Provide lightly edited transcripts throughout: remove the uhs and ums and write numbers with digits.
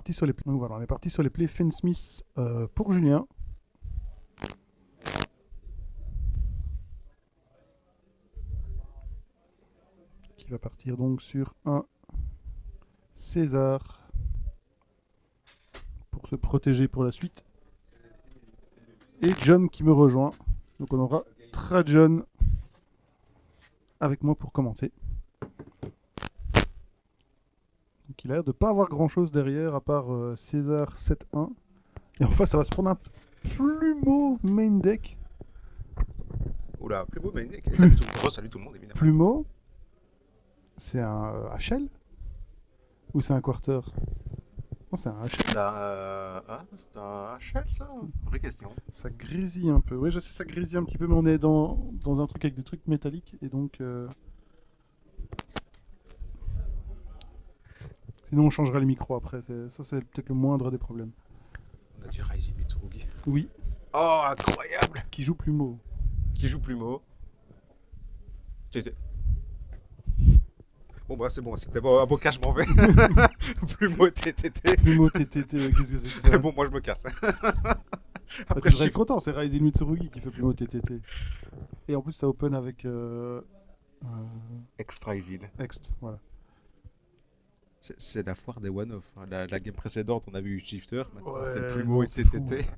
parti sur les plays. Donc voilà, on est parti sur les plays Finn Smith pour Julien. Qui va partir donc sur un César pour se protéger pour la suite. Et John qui me rejoint. Donc on aura Trajan avec moi pour commenter. Donc il a l'air de ne pas avoir grand chose derrière à part César 7-1. Et en face ça va se prendre un Plumeau main deck. Oula, Plumeau main deck. Salut tout le monde évidemment. Plumeau, c'est un HL ou c'est un quarter? Non, c'est un HL. C'est un HL ça? Vraie question. Ça grésille un peu. Oui, je sais, ça grésille un petit peu, mais on est dans un truc avec des trucs métalliques et donc. Sinon, on changera les micros après. Ça, c'est peut-être le moindre des problèmes. On a du Raiji Mitsurugi. Oui. Oh, incroyable! Qui joue Plumeau. Qui joue Plumeau. Bon, bah c'est bon, c'était bon, un beau cas, je m'en vais. Plumeau TTT. Plumeau TTT, qu'est-ce que c'est que ça? Bon, moi je me casse. Après, je serais content, c'est Raiji Mitsurugi qui fait Plumeau TTT. Et en plus, ça open avec. Extra Exil. Ext, voilà. C'est la foire des one-off. Hein. La game précédente, on a vu Shifter. Maintenant, Ouais, c'est Plumeau non, et c'est TTT. fou.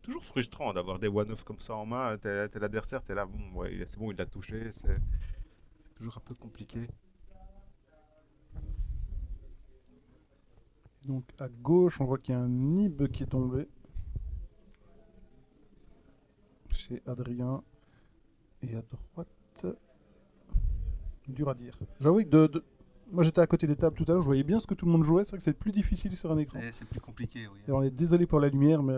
Toujours frustrant d'avoir des one-off comme ça en main. T'es l'adversaire, t'es là, bon, ouais, c'est bon, il l'a touché. C'est toujours un peu compliqué. Donc à gauche, on voit qu'il y a un Nib qui est tombé. Chez Adrien. Et à droite. Dur à dire. J'avoue que moi j'étais à côté des tables tout à l'heure, je voyais bien ce que tout le monde jouait. C'est vrai que c'est plus difficile sur un écran. C'est plus compliqué, oui. Et on est désolé pour la lumière, mais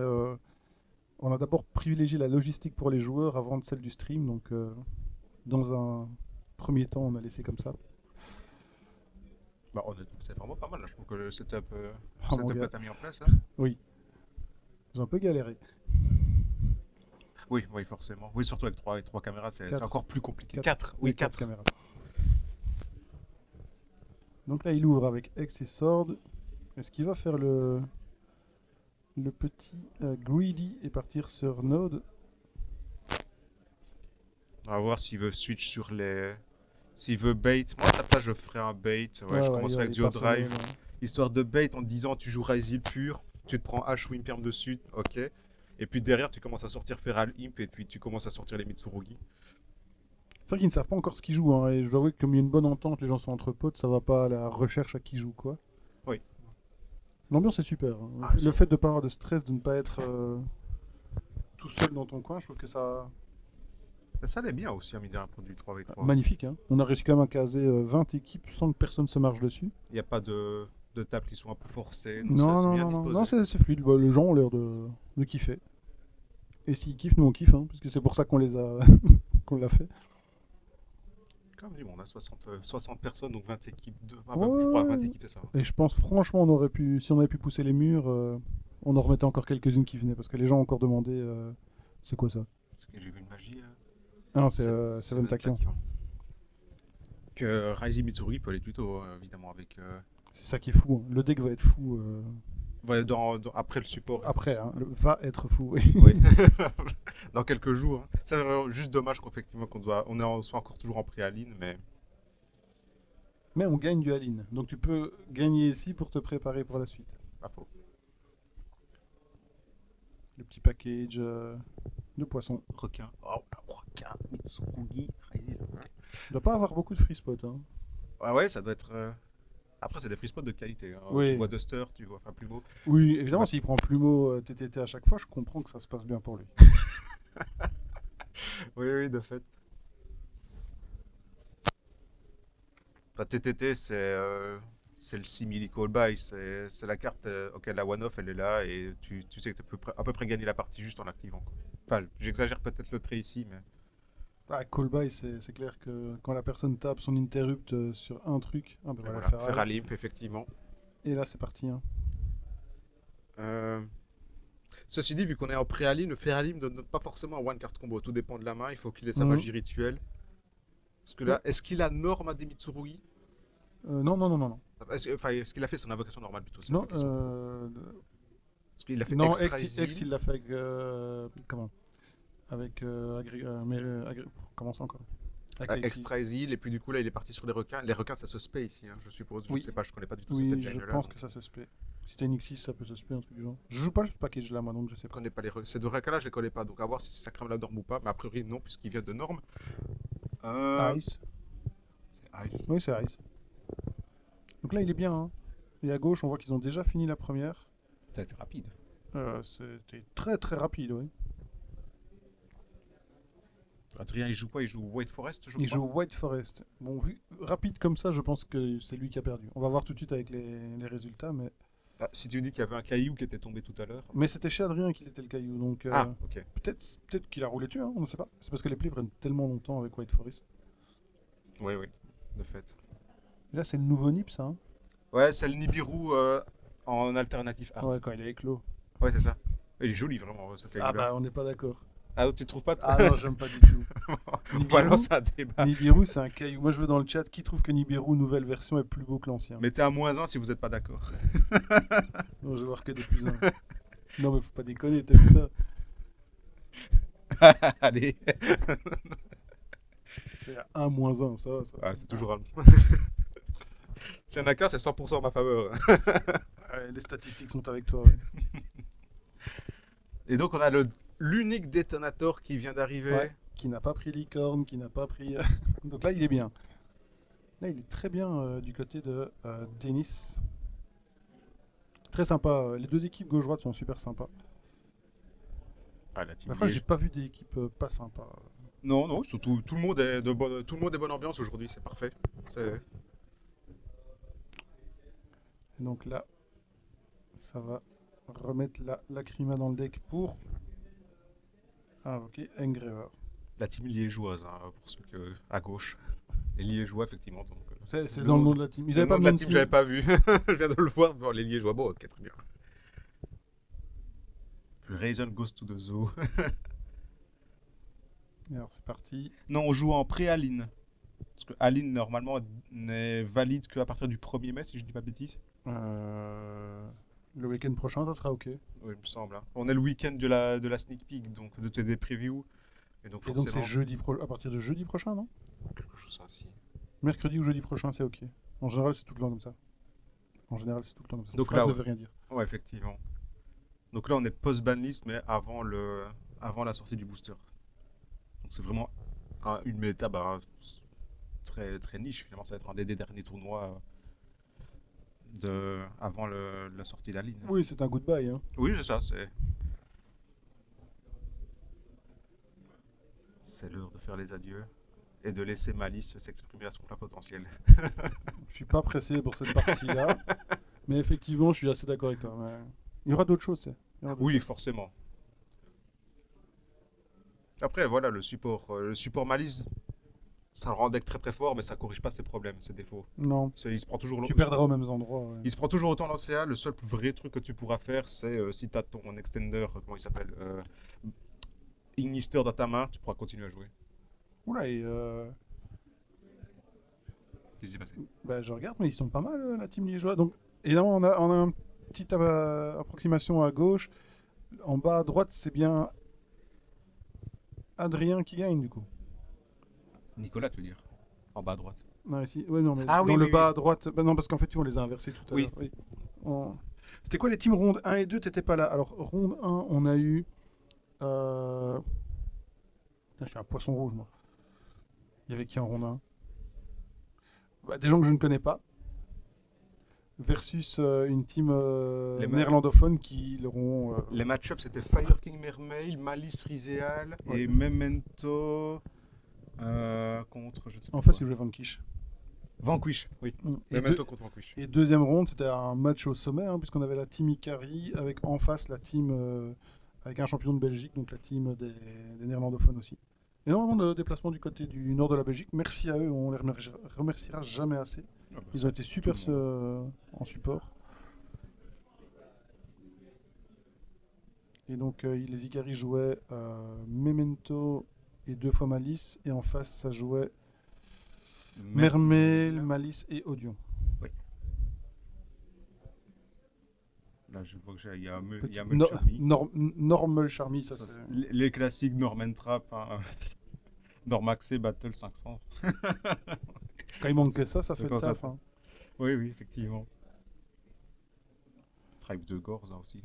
on a d'abord privilégié la logistique pour les joueurs avant celle du stream. Donc dans un premier temps, on a laissé comme ça. Bah, honnêtement, c'est vraiment pas mal. Là. Je trouve que le setup, Oh, mon que gars. t'as mis en place. Hein. Oui. J'ai un peu galéré. Oui, forcément. Oui, surtout avec trois caméras, c'est Quatre. encore plus compliqué. 4. 4, oui, 4. caméras. Donc là, il ouvre avec X et Sword. Est-ce qu'il va faire le petit Greedy et partir sur Node? On va voir s'il veut switch sur les... S'il veut bait. Moi, à ta place, je ferais un bait. Ouais, je commencerai avec Duo Drive. Histoire de bait en te disant tu joues Raizil pur, tu te prends H Wimperm dessus, ok. Et puis derrière, tu commences à sortir Feral Imp et puis tu commences à sortir les Mitsurugi. C'est vrai qu'ils ne savent pas encore ce qu'ils jouent. Hein, et je dois avouer que comme il y a une bonne entente, les gens sont entre potes, ça va pas à la recherche à qui joue quoi. Oui. L'ambiance est super. Hein. Ah, le fait de ne pas avoir de stress, de ne pas être tout seul dans ton coin, je trouve que ça... Ça allait bien aussi, à midi un produit 3v3. Magnifique. Hein. On a réussi quand même à caser 20 équipes sans que personne se marche dessus. Il n'y a pas de tables qui sont un peu forcées. Non, c'est fluide. Bah, les gens ont l'air de kiffer. Et s'ils kiffent, nous on kiffe, hein, parce que c'est pour ça qu'on les a qu'on l'a fait. Comme dit, bon, on a 60 personnes, donc 20 équipes. Je Ouais. crois 20 équipes, c'est ça. Et je pense franchement, si on avait pu pousser les murs, on en remettait encore quelques-unes qui venaient, parce que les gens ont encore demandé c'est quoi ça? Parce que j'ai vu une magie. Ah non, c'est Ventakion. Que Raiji Mitsuri peut aller plutôt, évidemment, avec. C'est ça qui est fou. Hein. Le deck va être fou. Ouais, après le support. Après, hein, va être fou. Oui. Oui. Dans quelques jours. Hein. C'est vraiment juste dommage qu'effectivement on soit encore toujours en pré-aline, mais. Mais on gagne du Aline. Donc tu peux gagner ici pour te préparer pour la suite. Pas faux. Le petit package de poissons. Requin. Oh, requin, Mitsurugi, Raizil. Il doit pas avoir beaucoup de free spots. Hein. Ouais, ça doit être. Après, c'est des free spots de qualité. Hein. Oui. Tu vois Duster, tu vois Plumeau. Oui, évidemment, s'il prend Plumeau TTT à chaque fois, je comprends que ça se passe bien pour lui. Oui, de fait. Enfin, TTT, c'est le simili call by. C'est la carte. Ok, la one-off, elle est là et tu sais que tu peux à peu près gagner la partie juste en l'activant. Quoi. Enfin, j'exagère peut-être le trait ici, mais. Ah, call by, c'est clair que quand la personne tape son interrupt sur un truc, ben voilà, Feral Imp, effectivement. Et là, c'est parti. Hein. Ceci dit, vu qu'on est en pré-alim, le Feral Imp ne donne pas forcément un one card combo. Tout dépend de la main. Il faut qu'il ait sa magie rituelle. Parce que là, est-ce qu'il a norme à des Mitsurugi? Non. Est-ce qu'il a fait son invocation normale plutôt, c'est Non, la question. Parce qu'il a fait non, extra X, il l'a fait avec. Comment? Avec. Comment ça encore? Avec les Xyz. extra exil, et puis du coup là il est parti sur les requins. Les requins ça se spé ici, hein, je suppose. Je Oui. ne sais pas, je connais pas du tout cette Oui, je engine là. pense que ça se spé. Si t'as une X6, ça peut se spé, un truc du genre. Je joue pas le package là, moi, donc je sais Je pas. connais pas ces deux requins là, je les connais pas. Donc à voir si ça crame la norme ou pas. Mais a priori non, puisqu'il vient de norme. Ice. C'est Ice. Oui, c'est Ice. Donc là, il est bien. Hein. Et à gauche, on voit qu'ils ont déjà fini la première. Ça a été rapide. C'était très très rapide, oui. Adrien, il joue quoi? Il joue White Forest, je crois. Il joue White Forest. Bon, vu rapide comme ça, je pense que c'est lui qui a perdu. On va voir tout de suite avec les résultats, mais... Ah, si tu me dis qu'il y avait un caillou qui était tombé tout à l'heure. Mais c'était chez Adrien qu'il était le caillou, donc... Ah, ok. Peut-être qu'il a roulé dessus, hein, on ne sait pas. C'est parce que les plays prennent tellement longtemps avec White Forest. Oui, oui, de fait. Et là, c'est le nouveau Nip, ça, hein. Ouais, c'est le Nibiru en alternatif art. Ouais, quand il est éclos. Ouais, c'est ça. Il est joli, vraiment, ce Ah caillou-là. bah, on n'est pas d'accord. Ah, tu trouves pas Ah non, j'aime pas du tout. On va lancer un débat. Nibiru, c'est un caillou. Moi, je veux dans le chat qui trouve que Nibiru, nouvelle version, est plus beau que l'ancien. Mettez un -1 si vous n'êtes pas d'accord. Non, je veux voir que des plus 1. Non, mais faut pas déconner, t'as vu ça? Allez. Il y a un -1, ça. Ah, c'est toujours un. S'il y en a qu'un, c'est 100% en ma faveur. Ouais, les statistiques sont avec toi, ouais. Et donc, on a l'unique détonator qui vient d'arriver. Ouais, qui n'a pas pris licorne, qui n'a pas pris... Donc là, il est bien. Là, il est très bien du côté de Denis. Très sympa. Les deux équipes gauche-droite sont super sympas. Ah, la team Après, j'ai Liège. pas vu d'équipe pas sympa. Non, non, surtout tout le monde est tout le monde est bonne ambiance aujourd'hui, c'est parfait. C'est... Et donc là, ça va remettre la lacryma dans le deck pour... Ah, ok, Engraver. La team liégeoise, hein, pour ceux que... à gauche. Les liégeois, effectivement. Donc, C'est dans le nom de la team. Ils le avaient pas nom de mis la une team, j'avais pas vu. Je viens de le voir. Bon, les liégeois, bon, ok, très bien. Puis Raisin goes to the zoo. Alors, c'est parti. Non, on joue en pré-Aline. Parce que Aline, normalement, n'est valide qu'à partir du 1er mai, si je dis pas de bêtises. Le week-end prochain, ça sera ok. Oui, il me semble. Hein. On est le week-end de la sneak peek, donc de TD preview. Et donc, Et donc c'est forcément, à partir de jeudi prochain, non? quelque chose ainsi. Mercredi ou jeudi prochain, c'est ok. En général, c'est tout le temps comme ça. En général, c'est tout le temps comme ça. Donc Cette là, phrase ne veut rien dire. Ouais, effectivement. Donc là, on est post-ban list, mais avant la sortie du booster. Donc c'est vraiment une méta très, très niche, finalement. Ça va être un des derniers tournois avant la sortie d'Aline. Oui, c'est un goodbye. Hein. Oui, c'est ça. C'est l'heure de faire les adieux et de laisser Malice s'exprimer à son plein potentiel. Je suis pas pressé pour cette partie-là. Mais effectivement, je suis assez d'accord avec toi. Mais... Il y aura d'autres choses, tu sais. Oui, forcément. Après, voilà, le support Malice, ça le rend deck très très fort, mais ça corrige pas ses problèmes, ses défauts. Non. Il se prend toujours Tu perdras aux mêmes endroits. Ouais. Il se prend toujours autant l'OCA. Le seul vrai truc que tu pourras faire, c'est si tu as ton extender, comment il s'appelle, Ignister dans ta main, tu pourras continuer à jouer. Oula, et Qu'est-ce qui s'est passé? bah, je regarde, mais ils sont pas mal, la team liégeoise. Donc, évidemment, on a une petite approximation à gauche. En bas à droite, c'est bien Adrien qui gagne, du coup. Nicolas, tu veux dire? En bas à droite. Non, ici. Ouais, non, mais Ah, oui, dans le oui, bas oui. à droite. Bah, non, parce qu'en fait, on les a inversés tout à Oui. l'heure. Oui. C'était quoi les teams ronde 1 et 2? T'étais pas là. Alors, ronde 1, on a eu. Putain, je suis un poisson rouge, moi. Il y avait qui en ronde 1? Bah, des gens que je ne connais pas. Versus une team néerlandophone qui l'auront. Les match-ups, c'était Fire King Mermail, Malice Rizeal Ouais. et Memento contre, je ne sais pas En face, quoi. ils jouaient Vanquish. Vanquish, oui. Et, Memento contre Vanquish. et deuxième ronde, c'était un match au sommet, hein, puisqu'on avait la team Ikari avec en face la team avec un champion de Belgique, donc la team des néerlandophones aussi. Énormément de déplacements du côté du nord de la Belgique. Merci à eux, on les remerciera jamais assez. Ah bah, Ils ont été super tout le monde. en support. Et donc les Ikari jouaient Memento et 2 fois Malice, et en face ça jouait Mermail, Malice et Odion. Oui. Là, je vois qu'il y a Petit Mulcharmy. Normal Charmy, ça Ça, c'est. les classiques Norman Trap, hein. Normaxé Battle 500. Quand il manque que ça fait le Quand ça taf. fait. Hein. Oui, oui, effectivement. Tribe de Gore, ça aussi.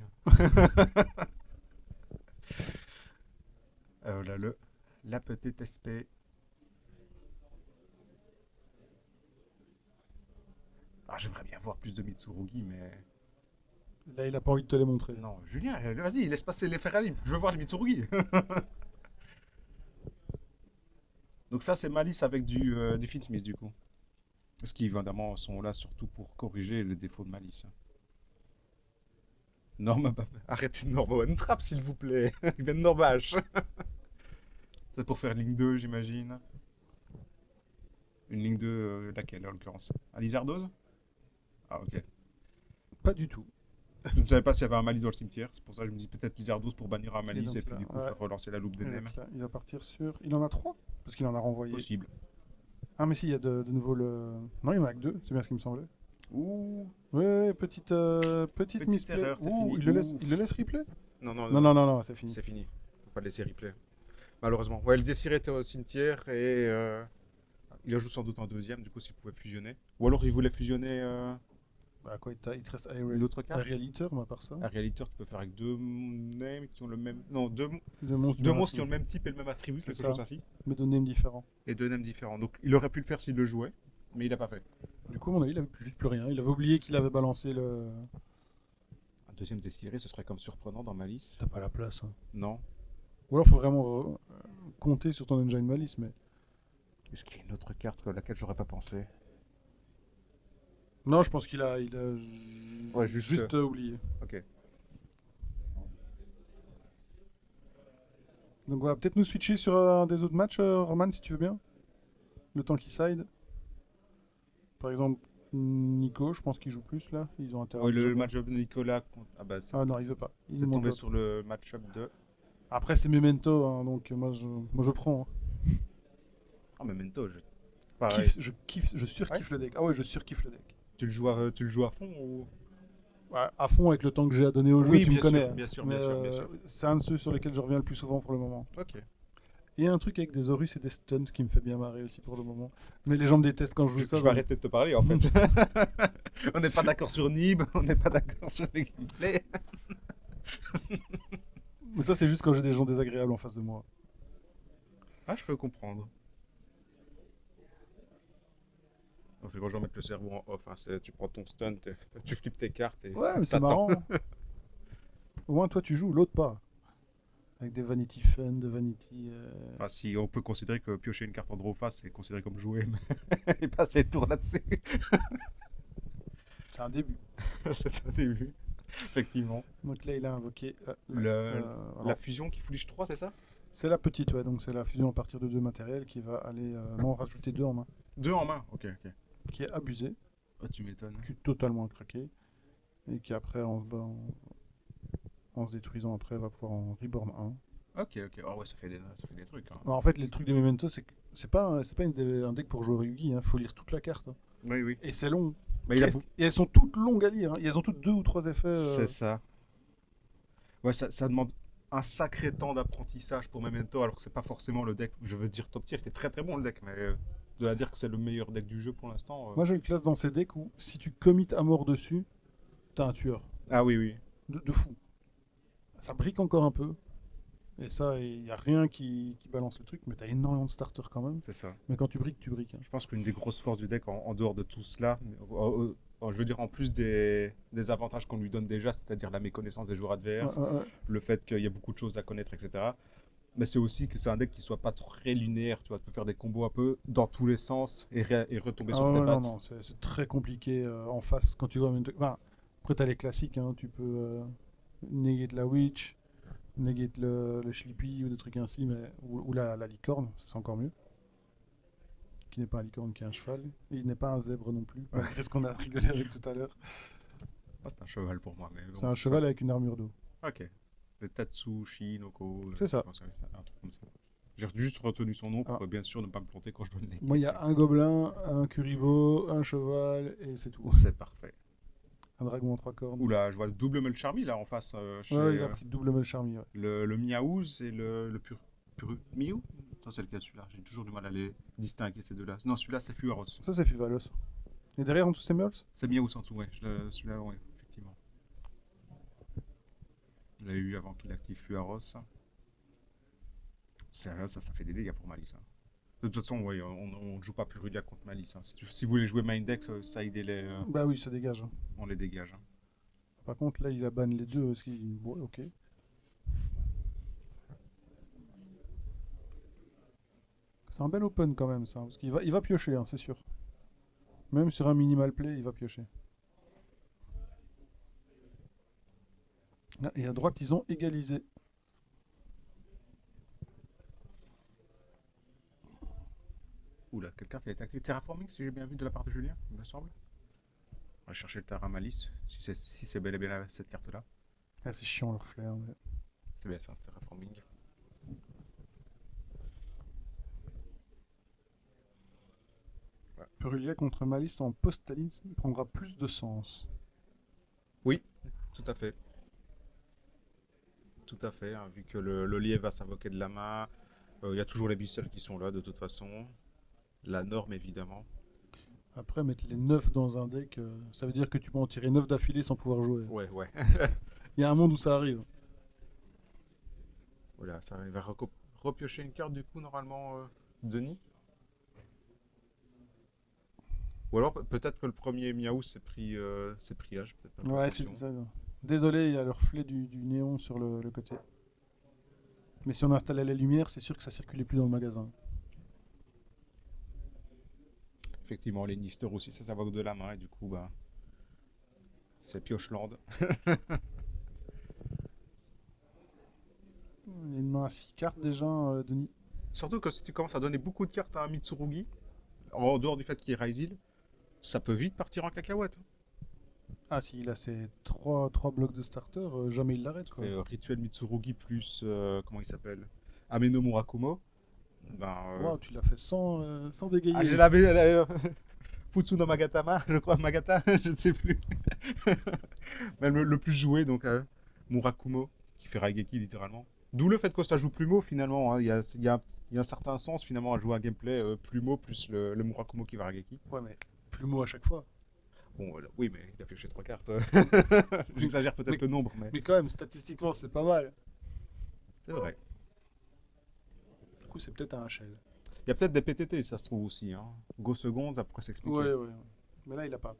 Là, la petite SP. Ah, j'aimerais bien voir plus de Mitsurugi, mais. Là, il a pas envie de te les montrer. Non, Julien, vas-y, laisse passer les Ferrari. Je veux voir les Mitsurugi. Donc, ça, c'est Malice avec du Finsmith, du coup. Parce qu'ils, évidemment, sont là surtout pour corriger les défauts de Malice. Norma, arrêtez de Norma One Trap, s'il vous plaît. Il vient de Norma H. C'est pour faire ligne 2, j'imagine. Une ligne 2, laquelle en l'occurrence? À Lizardos? Ah, ok. Pas du tout. Je ne savais pas s'il y avait un Malice dans le cimetière. C'est pour ça que je me dis peut-être Lizardos pour bannir un Malice et, donc puis là, du coup ouais. faire relancer la loupe des nems. Il va partir sur. Il en a 3 parce qu'il en a renvoyé. Possible. Ah, mais si, il y a de nouveau le. Non, il y en a que 2, c'est bien ce qui me semblait. Ouh. Ouais, petite misplay. erreur, c'est Ouh, fini. il le laisse replay? Non, non, Non, c'est fini. c'est fini. Faut pas le laisser replay. Malheureusement. Ouais, le Désir était au cimetière et il a joué sans doute en deuxième, du coup, s'il pouvait fusionner. Ou alors il voulait fusionner Bah, quoi, il te reste une autre carte. Aerial Eater, mais à part ça. Aerial Eater, tu peux faire avec deux names qui ont le même. Non, deux monstres, monstres qui ont le même type et le même attribut, quelque chose ainsi. Mais de names différents. Et deux names différents. Donc il aurait pu le faire s'il le jouait, mais il l'a pas fait. Du coup, à mon avis, il avait juste plus rien. Il avait oublié qu'il avait balancé le. Un deuxième Désiré, ce serait comme surprenant dans Malice. T'as pas la place. Hein. Non. Ou alors, faut vraiment compter sur ton engine Malice, mais. Est-ce qu'il y a une autre carte à laquelle j'aurais pas pensé? Non, je pense qu'il a Ouais, juste oublié. Ok. Donc voilà, peut-être nous switcher sur un des autres matchs, Roman, si tu veux bien. Le temps qu'il side. Par exemple, Nico, je pense qu'il joue plus là. Ils ont intérêt. Ouais, le match-up de Nicolas. Ah bah Ah non, il veut pas. Il c'est nous tombé montre sur le match-up de. Après, c'est Memento, hein, donc moi je prends. Hein. Ah, Memento, pareil. Je surkiffe le deck. Ah ouais, je surkiffe le deck. Tu le joues à fond ou. Ouais, à fond avec le temps que j'ai à donner au jeu, Oui, tu me connais. bien sûr, Mais, bien sûr. c'est un de ceux sur lesquels je reviens le plus souvent pour le moment. Ok. Et un truc avec des Horus et des Stunts qui me fait bien marrer aussi pour le moment. Mais les gens me détestent quand je joue ça. Je vais arrêter de te parler en fait. On n'est pas d'accord sur Nib, on n'est pas d'accord sur les gameplays. Mais ça, c'est juste quand j'ai des gens désagréables en face de moi. Ah, je peux comprendre. Non, c'est quand je vais mettre le cerveau en off. Hein. Tu prends ton stun, tu flippes tes cartes et. Ouais, mais c'est marrant. Au moins, toi, tu joues, l'autre pas. Avec des Vanity Fun, de Vanity. Enfin, si on peut considérer que piocher une carte en draw face, c'est considéré comme jouer et passer le tour là-dessus. C'est un début. C'est un début, effectivement. Donc là, il a invoqué. La fusion qui fourliche 3, c'est ça? C'est la petite, ouais. Donc c'est la fusion à partir de 2 matériels qui va aller. Non, rajouter 2 en main. 2 en main, ok. Qui est abusé. Oh, tu m'étonnes. Qui est totalement craqué. Et qui après, en se détruisant après, va pouvoir en reborn 1. Ok. Oh ouais, ça fait des trucs. Hein. Alors, en fait, les trucs des Memento, c'est pas un deck pour jouer au Yugi. Faut lire toute la carte. Hein. Oui. Et c'est long. Bah, Et elles sont toutes longues à lire. Hein. Elles ont toutes 2 ou 3 effets. C'est ça. Ouais, ça demande un sacré temps d'apprentissage pour Memento, alors que c'est pas forcément le deck, je veux dire top tier, qui est très très bon le deck, mais de la dire que c'est le meilleur deck du jeu pour l'instant. Moi, je le classe dans ces decks où si tu commit à mort dessus, t'as un tueur. Ah oui. De fou. Ça brique encore un peu. Et ça, il n'y a rien qui balance le truc, mais t'as énormément de starters quand même. C'est ça. Mais quand tu briques, tu briques. Hein. Je pense qu'une des grosses forces du deck, en dehors de tout cela, je veux dire en plus des avantages qu'on lui donne déjà, c'est-à-dire la méconnaissance des joueurs adverses, le fait qu'il y a beaucoup de choses à connaître, etc. Mais c'est aussi que c'est un deck qui soit pas très linéaire, tu vois, tu peux faire des combos un peu dans tous les sens et retomber sur tes pattes. Non, c'est très compliqué en face quand tu vois. Enfin, après, t'as les classiques, hein, tu peux negate la Witch, negate le Schlippy ou des trucs ainsi, mais, ou la licorne, c'est encore mieux. Qui n'est pas un licorne, qui est un cheval. Et il n'est pas un zèbre non plus, malgré ce qu'on a rigolé avec tout à l'heure. Ah, c'est un cheval pour moi. Mais c'est un cheval avec une armure d'eau. Ok. Le Tatsushi Noko. C'est ça. Un truc comme ça. J'ai juste retenu son nom pour bien sûr ne pas me planter quand je donne les. Moi, il y a un gobelin, un Kuribo, un cheval, et c'est tout. C'est parfait. Un dragon en 3 cornes. Oula, je vois double Mulcharmy là en face. Chez, Ouais, il a pris double Melcharmy. Ouais. le Miaouz et le Miou. Ça, c'est lequel celui-là? J'ai toujours du mal à les distinguer ces deux-là. Non, celui-là, c'est Fluaros. Ça, c'est Fuvalos. Et derrière, en dessous, c'est Meols. C'est Miaouz en dessous, ouais. Celui-là, ouais, effectivement. Je l'avais eu avant qu'il active Fluaros. Ça fait des dégâts pour Malice, hein. De toute façon, ouais, on ne joue pas Purulia contre Malice, hein. Si vous voulez jouer main deck, ça aide les, Bah oui, ça dégage. Hein. on les dégage, hein. Par contre, là, il a ban les deux. Parce qu'il... Ouais, ok. C'est un bel open quand même, ça. Parce qu'il va piocher, hein, c'est sûr. Même sur un minimal play, il va piocher. Ah, et à droite, ils ont égalisé. Oula, quelle carte il a été activée? Terraforming, si j'ai bien vu de la part de Julien, il me semble. On va chercher le Terra Malice, si c'est bel et bien cette carte-là. Ah, c'est chiant leur flair. Mais... C'est bien ça, Terraforming. Purulia contre Malice en postaline prendra plus de sens. Oui, tout à fait. Tout à fait, hein, vu que le lièvre va s'invoquer de la main. Il y a toujours les bestioles qui sont là de toute façon. La norme évidemment. Après, mettre les 9 dans un deck, ça veut dire que tu peux en tirer 9 d'affilée sans pouvoir jouer. Ouais, ouais. Il y a un monde où ça arrive. Voilà, ça va repiocher une carte du coup normalement, Denis. Ou alors peut-être que le premier Miaou s'est pris H, peut-être pas. Ouais, c'est ça. Désolé, il y a le reflet du néon sur le côté. Mais si on installait les lumières, c'est sûr que ça circulait plus dans le magasin. Effectivement, les Nister aussi, ça va de la main et du coup, bah, c'est Piocheland. Il y a une main à 6 cartes déjà, Denis. Surtout que si tu commences à donner beaucoup de cartes à un Mitsurugi, en dehors du fait qu'il est Raisil, ça peut vite partir en cacahuète. Ah, s'il a ses 3 blocs de starter, jamais il l'arrête. Quoi. Rituel Mitsurugi plus, comment il s'appelle, Ameno Murakumo. Ben, Wow, tu l'as fait sans bégayer. Ah, j'ai la Futsu no Magatama, je crois, Magata, je ne sais plus. Même le plus joué, donc Murakumo, qui fait Raigeki littéralement. D'où le fait que ça joue Plumeau finalement, hein. Il y a un certain sens finalement à jouer un gameplay Plumeau plus le Murakumo qui va Raigeki. Ouais, mais Plumeau à chaque fois. Bon, oui, mais il a pioché 3 cartes. J'exagère peut-être le nombre, mais. Mais quand même, statistiquement, c'est pas mal. C'est vrai. Du coup, c'est peut-être un HL. Il y a peut-être des PTT, ça se trouve aussi, hein. Go seconde, ça pourrait s'expliquer. Ouais. Mais là, il a pas.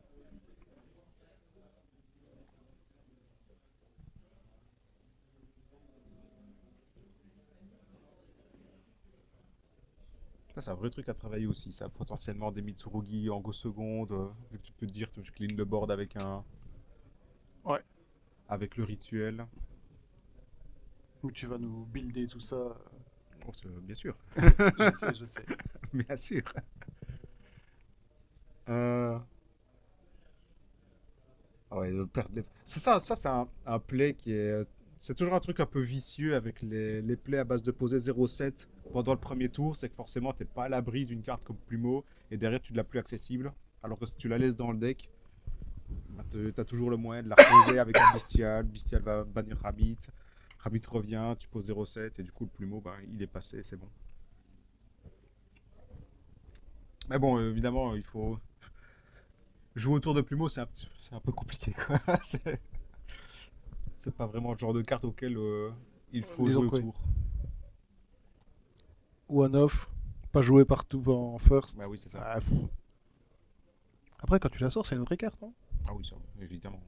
Ça, c'est un vrai truc à travailler aussi, ça. Potentiellement des Mitsurugi en go seconde, vu que tu peux te dire que tu clean le board avec un. Ouais. Avec le rituel. Où tu vas nous builder tout ça. Oh, bien sûr. Je sais. Bien sûr. Ouais, c'est ça c'est un play qui est. C'est toujours un truc un peu vicieux avec les plays à base de poser 0,7 pendant le premier tour. C'est que forcément, t'es pas à l'abri d'une carte comme Plumeau et derrière, tu ne l'as plus accessible. Alors que si tu la laisses dans le deck, bah, t'as toujours le moyen de la reposer avec un Bestial. Bestial va bannir Rabbit. Rabbit revient, tu poses 0,7 et du coup, le Plumeau, bah, il est passé, c'est bon. Mais bon, évidemment, il faut. Jouer autour de Plumeau, c'est un peu compliqué, quoi. C'est pas vraiment le genre de carte auquel il faut Disons jouer quoi. autour. One-off, pas joué partout en first. Bah oui, c'est ça. Ah, après, quand tu la sors, c'est une vraie carte. Hein. Ah oui, ça, évidemment.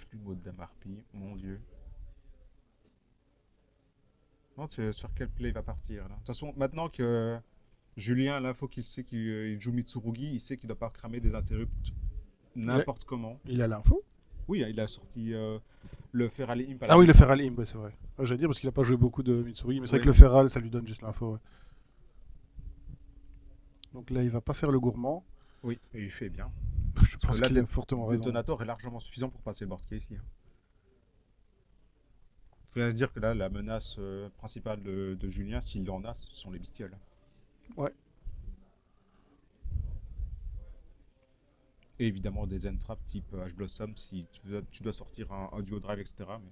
Plumeau de Damarpi, mon dieu. Non, sur quel play il va partir là. De toute façon, maintenant que Julien a l'info qu'il sait qu'il joue Mitsurugi, il sait qu'il doit pas cramer des interrupts n'importe comment. Il a l'info. Oui, il a sorti le Feral Imp. Ah oui, le Feral Imp, ouais, c'est vrai. J'allais dire parce qu'il a pas joué beaucoup de Mitsuri, mais c'est vrai Oui. que le Feral, ça lui donne juste l'info. Ouais. Donc là, il va pas faire le gourmand. Oui, et il fait bien. Je Parce pense que là, qu'il a fortement raison. Détonator est largement suffisant pour passer le board qui est ici. Il faut bien se dire que là, la menace principale de Julien, s'il en a, ce sont les bestioles. Ouais. Et évidemment des end traps type H Blossom si tu dois sortir un duo drive, etc. Mais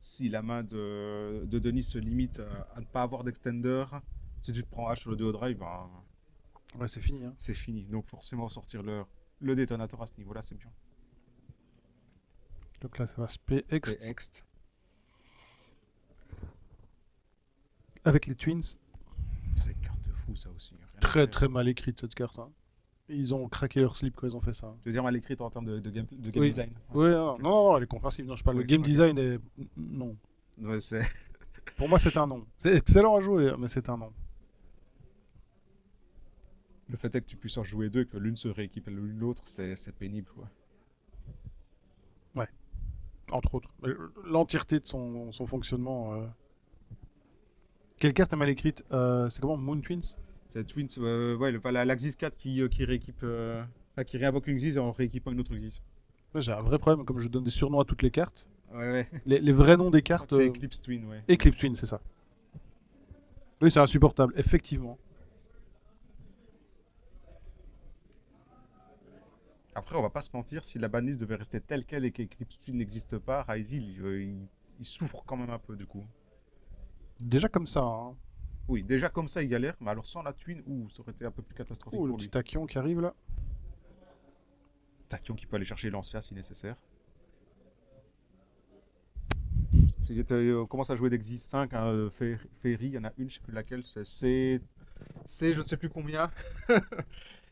si la main de Denis se limite à ne pas avoir d'extender, si tu te prends H sur le duo drive, ben, Ouais, c'est fini. Hein. c'est fini. Donc forcément sortir le détonateur à ce niveau-là, c'est bien. Donc là, ça va spé ext. Ext. Avec les Twins. C'est une carte de fou, ça aussi. Rien à Très faire. très mal écrite cette carte. Hein. Ils ont craqué leur slip quand ils ont fait ça. Tu veux dire mal écrite en termes de game Oui. design? Ouais, non, elle est compréhensible. Non, je parle Oui, le game ok. design est. Non. Ouais, c'est... Pour moi, c'est un non. C'est excellent à jouer, mais c'est un non. Le fait est que tu puisses en jouer deux et que l'une se rééquipe à l'autre, c'est pénible, quoi. Entre autres. L'entièreté de son fonctionnement. Quelle carte est mal écrite C'est comment Moon Twins C'est Twins, ouais, l'Axis 4 qui rééquipe, qui réinvoque une Xyz et en rééquipant une autre Xyz. Là, j'ai un vrai problème, comme je donne des surnoms à toutes les cartes. Ouais, ouais. Les vrais noms des Je crois cartes. que c'est Eclipse Twin, ouais. Eclipse Twin, c'est ça. Oui, c'est insupportable, effectivement. Après, on va pas se mentir, si la banlist devait rester telle qu'elle et qu'Eclipse Twin n'existe pas, Ryzil, il souffre quand même un peu, du coup. Déjà comme ça. Hein. Oui, déjà comme ça, il galère, mais alors sans la Twin, ça aurait été un peu plus catastrophique Oh, le pour petit lui. Tachyon qui arrive là. Tachyon qui peut aller chercher Lancia si nécessaire. Si on commence à jouer d'Exis 5, hein, Ferry, il y en a une, je sais plus laquelle, c'est je ne sais plus combien,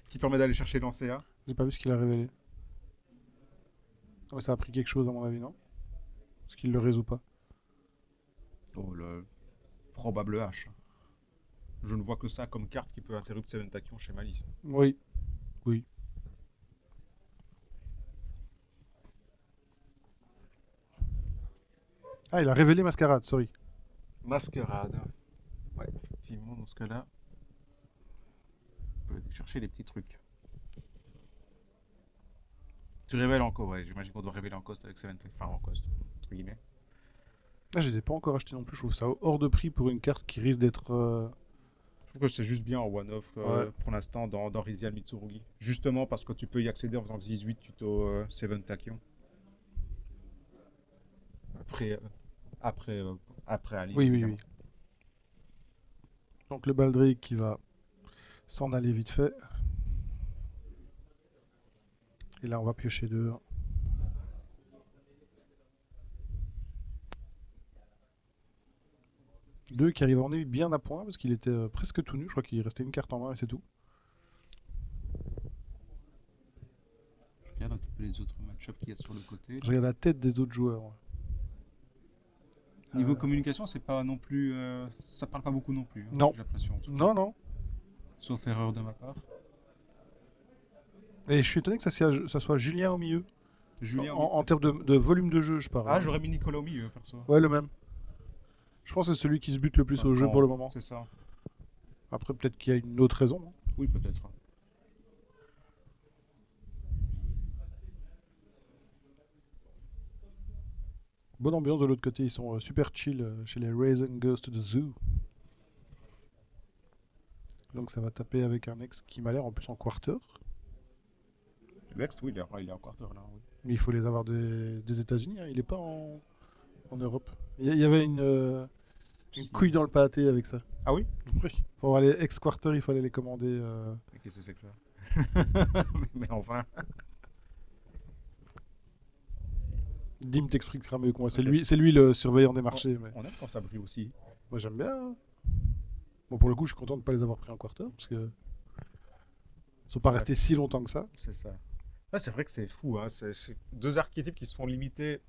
qui permet d'aller chercher Lancia. J'ai pas vu ce qu'il a révélé. Oh, ça a pris quelque chose à mon avis, non Parce qu'il le résout pas. Oh, le probable H. Je ne vois que ça comme carte qui peut interrupt Seven Tachyon chez Malice. Oui. Oui. Ah, il a révélé Mascarade, sorry. Masquerade. Ouais, effectivement, dans ce cas-là, on peut aller chercher les petits trucs. Tu révèles en cost, ouais, j'imagine qu'on doit révéler en cost avec Seven Tachyon. Enfin, en cost, entre guillemets. Ah, je les ai pas encore achetés non plus. Je trouve ça hors de prix pour une carte qui risque d'être. Je trouve que c'est juste bien en one-off Ouais. pour l'instant dans Rizial Mitsurugi. Justement parce que tu peux y accéder en faisant 18 tuto Seven Tachyon. Après, après Ali. Oui, oui, évidemment. oui. Donc le Baldric qui va s'en aller vite fait. Et là, on va piocher deux. Deux qui arrivent en est bien à point parce qu'il était presque tout nu. Je crois qu'il restait une carte en main et c'est tout. Je regarde un petit peu les autres match-ups qu'il y a sur le côté. Je regarde la tête des autres joueurs. Niveau communication, c'est pas non plus. Ça parle pas beaucoup non plus. Hein, Non. j'ai l'impression. En tout cas. Non, non. Sauf erreur de ma part. Et je suis étonné que ça soit Julien au milieu. Julien. En termes de volume de jeu, je parle. Ah, j'aurais mis Nicolas au milieu, perso. Ouais, le même. Je pense que c'est celui qui se bute le plus au jeu pour le moment. C'est ça. Après, peut-être qu'il y a une autre raison. Hein. Oui, peut-être. Bonne ambiance de l'autre côté. Ils sont super chill chez les Raisin Goes to the Zoo. Donc ça va taper avec un ex qui m'a l'air en plus en quarter. Lex, oui, il est en quarter là. Oui. Mais il faut les avoir des États-Unis. Hein. Il n'est pas en Europe. Il y avait une couille dans le pâté avec ça. Ah oui. Oui. Pour avoir les ex-quarter, il fallait les commander. Mais qu'est-ce que c'est que ça? Mais enfin. Dim t'expliquera mieux que moi. C'est Ok. lui le surveillant des marchés. Mais... On aime quand ça brille aussi. Moi j'aime bien. Hein. Bon, pour le coup, je suis content de ne pas les avoir pris en quarter parce que. Ils sont pas C'est restés si longtemps que ça. C'est ça. Ouais, c'est vrai que c'est fou. Hein. C'est deux archétypes qui se font limiter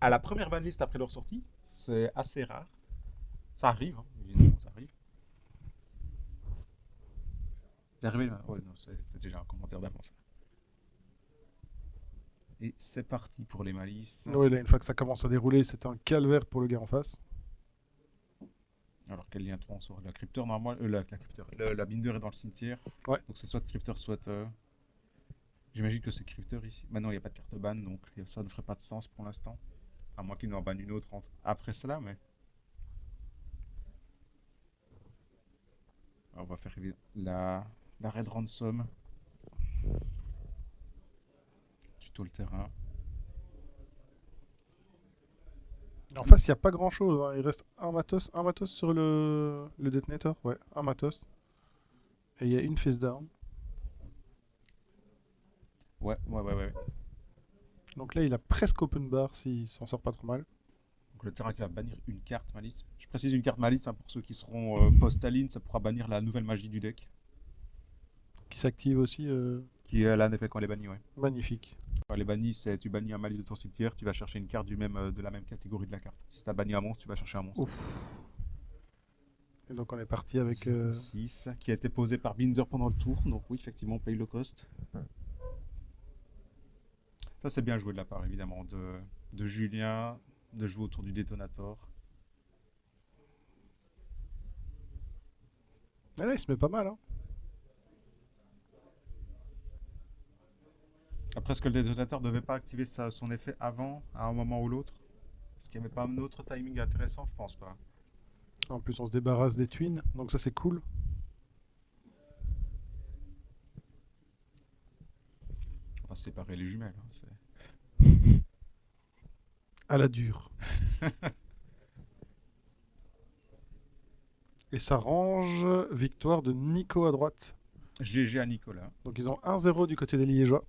à la première banlist après leur sortie. C'est assez rare. Ça arrive, hein, évidemment, ça arrive. D'arriver là. Ouais, non, c'était déjà un commentaire d'avance. Et c'est parti pour les malices. Ouais, là, une fois que ça commence à dérouler, c'est un calvaire pour le gars en face. Alors quel lien toi on sort? La crypteur normalement, la crypteur, la binder est dans le cimetière. Ouais. Donc c'est soit crypteur, soit. J'imagine que c'est crypteur ici. Maintenant il n'y a pas de carte ban, donc ça ne ferait pas de sens pour l'instant. À moins qu'il nous en banne une autre après cela, mais. Alors, on va faire la Red Ransom. tuto le terrain. En face, il n'y a pas grand chose. Hein. Il reste un matos sur le détonateur. Ouais, un matos. Et il y a une face down. Ouais. Donc là, il a presque open bar s'il s'en sort pas trop mal. Donc le terrain qui va bannir une carte malice. Je précise une carte malice hein, pour ceux qui seront post-aline, ça pourra bannir la nouvelle magie du deck. Qui s'active aussi. Qui est là en effet quand elle est bannie, ouais. Magnifique. Enfin, les bannis, c'est tu bannis un malice de ton cimetière, tu vas chercher une carte de la même catégorie de la carte. Si tu as banni un monstre, tu vas chercher un monstre. Ouf. Et donc on est parti avec 6 qui a été posé par Binder pendant le tour. Donc oui, effectivement, on paye le cost. Ça, c'est bien joué de la part, évidemment, de Julien, de jouer autour du détonator. Ah là, il se met pas mal. Hein. Après, est-ce que le détonateur ne devait pas activer son effet avant, à un moment ou l'autre? Est-ce qu'il n'y avait pas un autre timing intéressant? Je pense pas. En plus, on se débarrasse des twins, donc ça c'est cool. On va séparer les jumelles. À la dure. Et ça range victoire de Nico à droite. GG à Nicolas. Donc ils ont 1-0 du côté des Liégeois.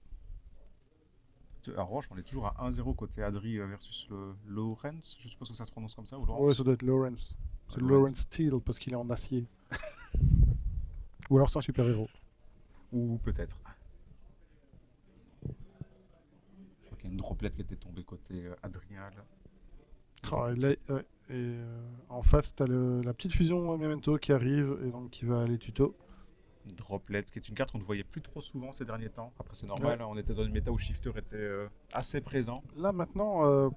En revanche, on est toujours à 1-0 côté Adri versus le Lawrence. Je suppose que ça se prononce comme ça ou Lawrence? Ouais, ça doit être Lawrence. C'est Lawrence Steel parce qu'il est en acier. Ou alors c'est un super-héros. Ou peut-être. Je crois qu'il y a une droplette qui était tombée côté Adrien là. Oh, en face, t'as la petite fusion Memento qui arrive et donc qui va aller tuto. Droplet, qui est une carte qu'on ne voyait plus trop souvent ces derniers temps. Après, c'est normal, on était dans une méta où Shifter était assez présent. Là, maintenant,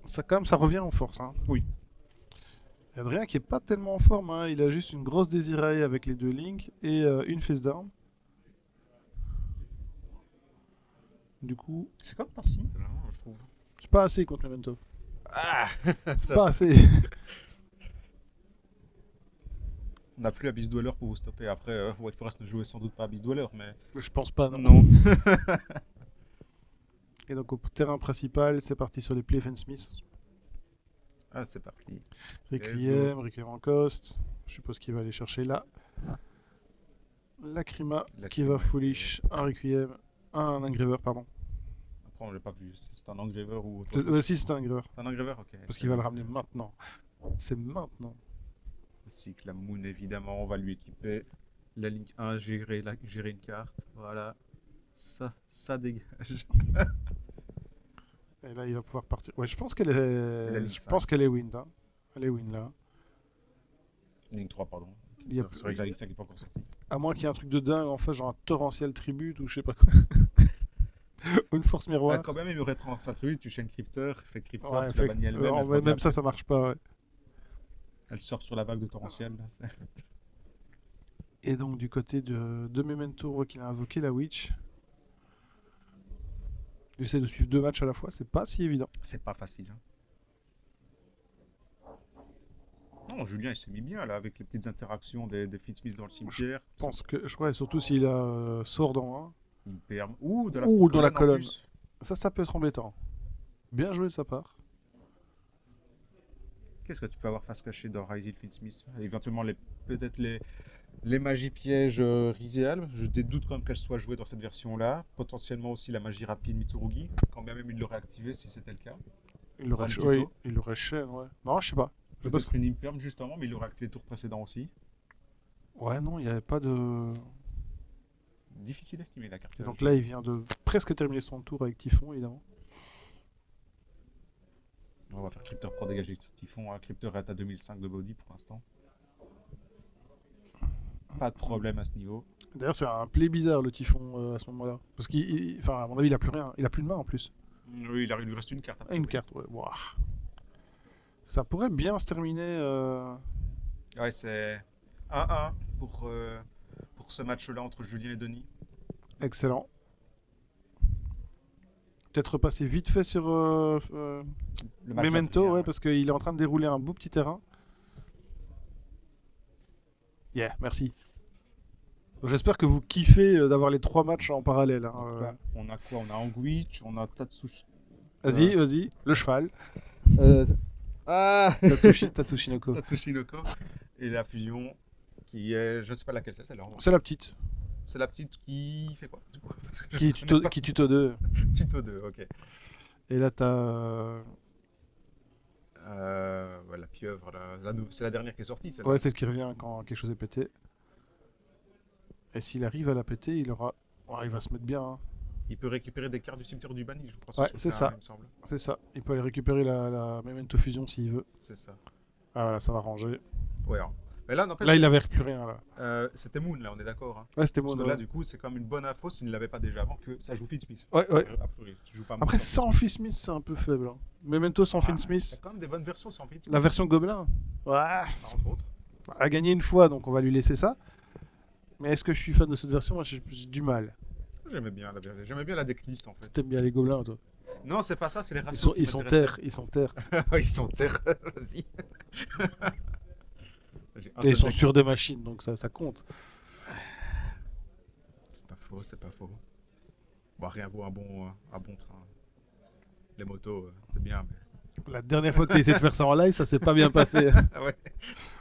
ça revient en force. Hein. Oui. Et Adrien qui est pas tellement en forme. Hein. Il a juste une grosse Desiree avec les 2 links et une face down. Du coup, c'est comme pas si mal, hein, je trouve. C'est pas assez contre Memento. Ah c'est pas assez. On n'a plus Abyss Dweller pour vous stopper. Après, White Forest ne jouait sans doute pas Abyss Dweller, mais... Je pense pas, non. Non. Et donc au terrain principal, c'est parti sur les Pleffen Smith. Ah, c'est parti. Requiem en cost. Je suppose qu'il va aller chercher là. Lacrima qui va foolish, un Requiem, un Engraver, pardon. Après, on l'a pas vu. C'est un Engraver ou autre chose. Si, c'est un Engraver. Un Engraver, ok. Parce qu'il va le ramener maintenant. C'est maintenant. Ainsi que la Moon, évidemment, on va lui équiper. La ligne 1, gérer une carte. Voilà. Ça dégage. Et là, il va pouvoir partir. Ouais, je pense qu'elle est. Je pense qu'elle est win, hein. Elle est win là. Ligne 3, pardon. C'est vrai que la ligne 5 n'est pas encore sortie. À moins qu'il y ait un truc de dingue, en fait, genre un torrentiel tribute ou je sais pas quoi. Ou une force miroir. Ah, quand même, il y aurait torrentiel tribute, tu chaînes Crypter, fait Crypter, ouais, tu la bannis elle-même. Même ça marche pas, ouais. Elle sort sur la vague de torrentiel. Là, et donc, du côté de Memento, on voit qu'il a invoqué la Witch. Il essaie de suivre 2 matchs à la fois, c'est pas si évident. C'est pas facile. Hein. Non, Julien, il s'est mis bien là avec les petites interactions des Fitzsmith dans le cimetière. Je pense que, surtout s'il a sort dans 1. Une perme. Ou dans la colonne. Ça peut être embêtant. Bien joué de sa part. Qu'est-ce que tu peux avoir face cachée dans Rise Fitzsmith? Éventuellement, peut-être les magies pièges Rizéal. Je doute quand même qu'elles soient jouées dans cette version-là. Potentiellement aussi la magie rapide Mitsurugi. Quand bien même il l'aurait activé si c'était le cas. Il l'aurait chaîne, ouais. Non, je sais pas. Peut-être une imperme justement, mais il l'aurait activé le tour précédent aussi. Ouais, non, il n'y avait pas de... Difficile à estimer la carte. Et donc là, il vient de presque terminer son tour avec Typhon, évidemment. On va faire Crypter Pro dégager Typhon. Hein. Crypter est à 2005 de body pour l'instant. Pas de problème à ce niveau. D'ailleurs, c'est un play bizarre le Typhon à ce moment-là. Parce à mon avis, il a plus rien. Il a plus de main en plus. Oui, il lui reste une carte. Une carte, ouais. Wow. Ça pourrait bien se terminer. Ouais, c'est 1-1 pour ce match-là entre Julien et Denis. Excellent. Peut-être repasser vite fait sur le Memento, ouais, parce qu'il est en train de dérouler un beau petit terrain. Yeah, merci. J'espère que vous kiffez d'avoir les 3 matchs en parallèle. Hein. Donc là, on a quoi? On a Anguich, on a Tatsushi. Vas-y, le cheval. Ah Tatsushinoko. Tatsushinoko. Et la fusion qui est. Je ne sais pas laquelle c'est celle-là. C'est la petite. C'est la petite qui fait quoi? Qui tuto 2. Tuto 2, ok. Et là, t'as. Ouais, la pieuvre, c'est la dernière qui est sortie, celle-là. Ouais, celle qui revient quand quelque chose est pété. Et s'il arrive à la péter, il aura. Ouais, il va se mettre bien. Hein. Il peut récupérer des cartes du cimetière du banni, je crois. Ouais, c'est ça. Il me semble. C'est ça. Il peut aller récupérer la Memento Fusion s'il veut. C'est ça. Ah voilà, ça va ranger. Ouais. Hein. Mais là, Là, il n'avait plus rien. Là. C'était Moon, là, on est d'accord. Hein. Ouais, c'était Parce Moon. que là, du coup, c'est quand même une bonne info s'il ne l'avait pas déjà avant que ça joue Fitzsmith. Ouais. A priori, tu joues pas Après, Moon sans Fitzsmith, c'est un peu faible. Hein. Memento sans Il y a Fitzsmith. quand même des bonnes versions sans Fitzsmith. La version Gobelin. Ouais. Entre autres. Elle a gagné une fois, donc on va lui laisser ça. Mais est-ce que je suis fan de cette version? Moi, j'ai du mal. J'aimais bien la decklist en fait. T'aimes bien les Gobelins, toi? Non, c'est pas ça, c'est les rations. Ils sont terre. Ils sont terre, vas-y. Et ils sont sur des machines, donc ça compte. C'est pas faux. Bon, rien vaut un bon train. Les motos, c'est bien, mais... La dernière fois que tu as essayé de faire ça en live, ça s'est pas bien passé. Ouais.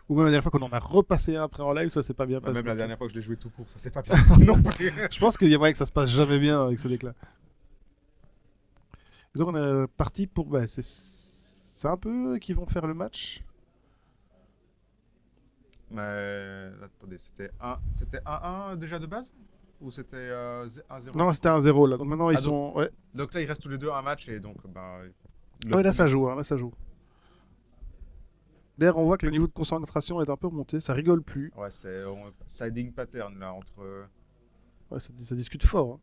Ou même la dernière fois qu'on en a repassé un après en live, ça s'est pas bien passé. Même la dernière fois que je l'ai joué tout court, ça s'est pas bien passé non plus. Je pense qu'il y a moyen que ça se passe jamais bien avec ce deck-là. Et donc on est parti pour... Bah, c'est un peu eux qui vont faire le match. Mais attendez, c'était 1-1 déjà de base? Ou c'était 1-0? Non, c'était 1-0 là. Donc maintenant ils sont... Ouais. Donc là, ils restent tous les deux à un match et donc... Ouais, là ça joue. Hein, là ça joue. D'ailleurs, on voit que le niveau de concentration est un peu remonté. Ça rigole plus. Ouais, c'est siding pattern là entre... Ouais, ça discute fort. Hein.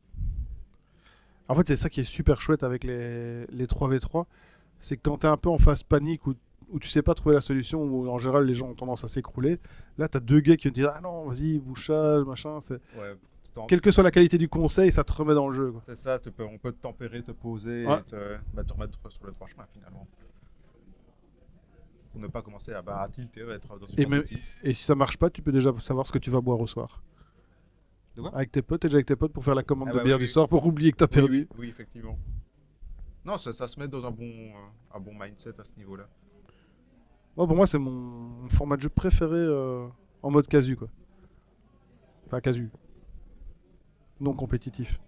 En fait, c'est ça qui est super chouette avec les 3v3. C'est que quand t'es un peu en phase panique où tu sais pas trouver la solution, où en général les gens ont tendance à s'écrouler, là t'as deux gars qui te disent ah non, vas-y, bouchage, machin. Ouais, quelle que soit la qualité du conseil, ça te remet dans le jeu. Quoi. C'est ça, on peut te tempérer, te poser ouais. et te remettre sur le droit chemin finalement. Pour ne pas commencer à tilter, être dans une tilt. Et si ça marche pas, tu peux déjà savoir ce que tu vas boire au soir. De quoi? Avec tes potes, t'es déjà avec tes potes pour faire la commande de bière du soir pour oublier que t'as perdu. Oui, effectivement. Non, ça se met dans un bon mindset à ce niveau-là. Ouais, pour moi, c'est mon format de jeu préféré en mode casu, quoi. Enfin, casu. Non compétitif.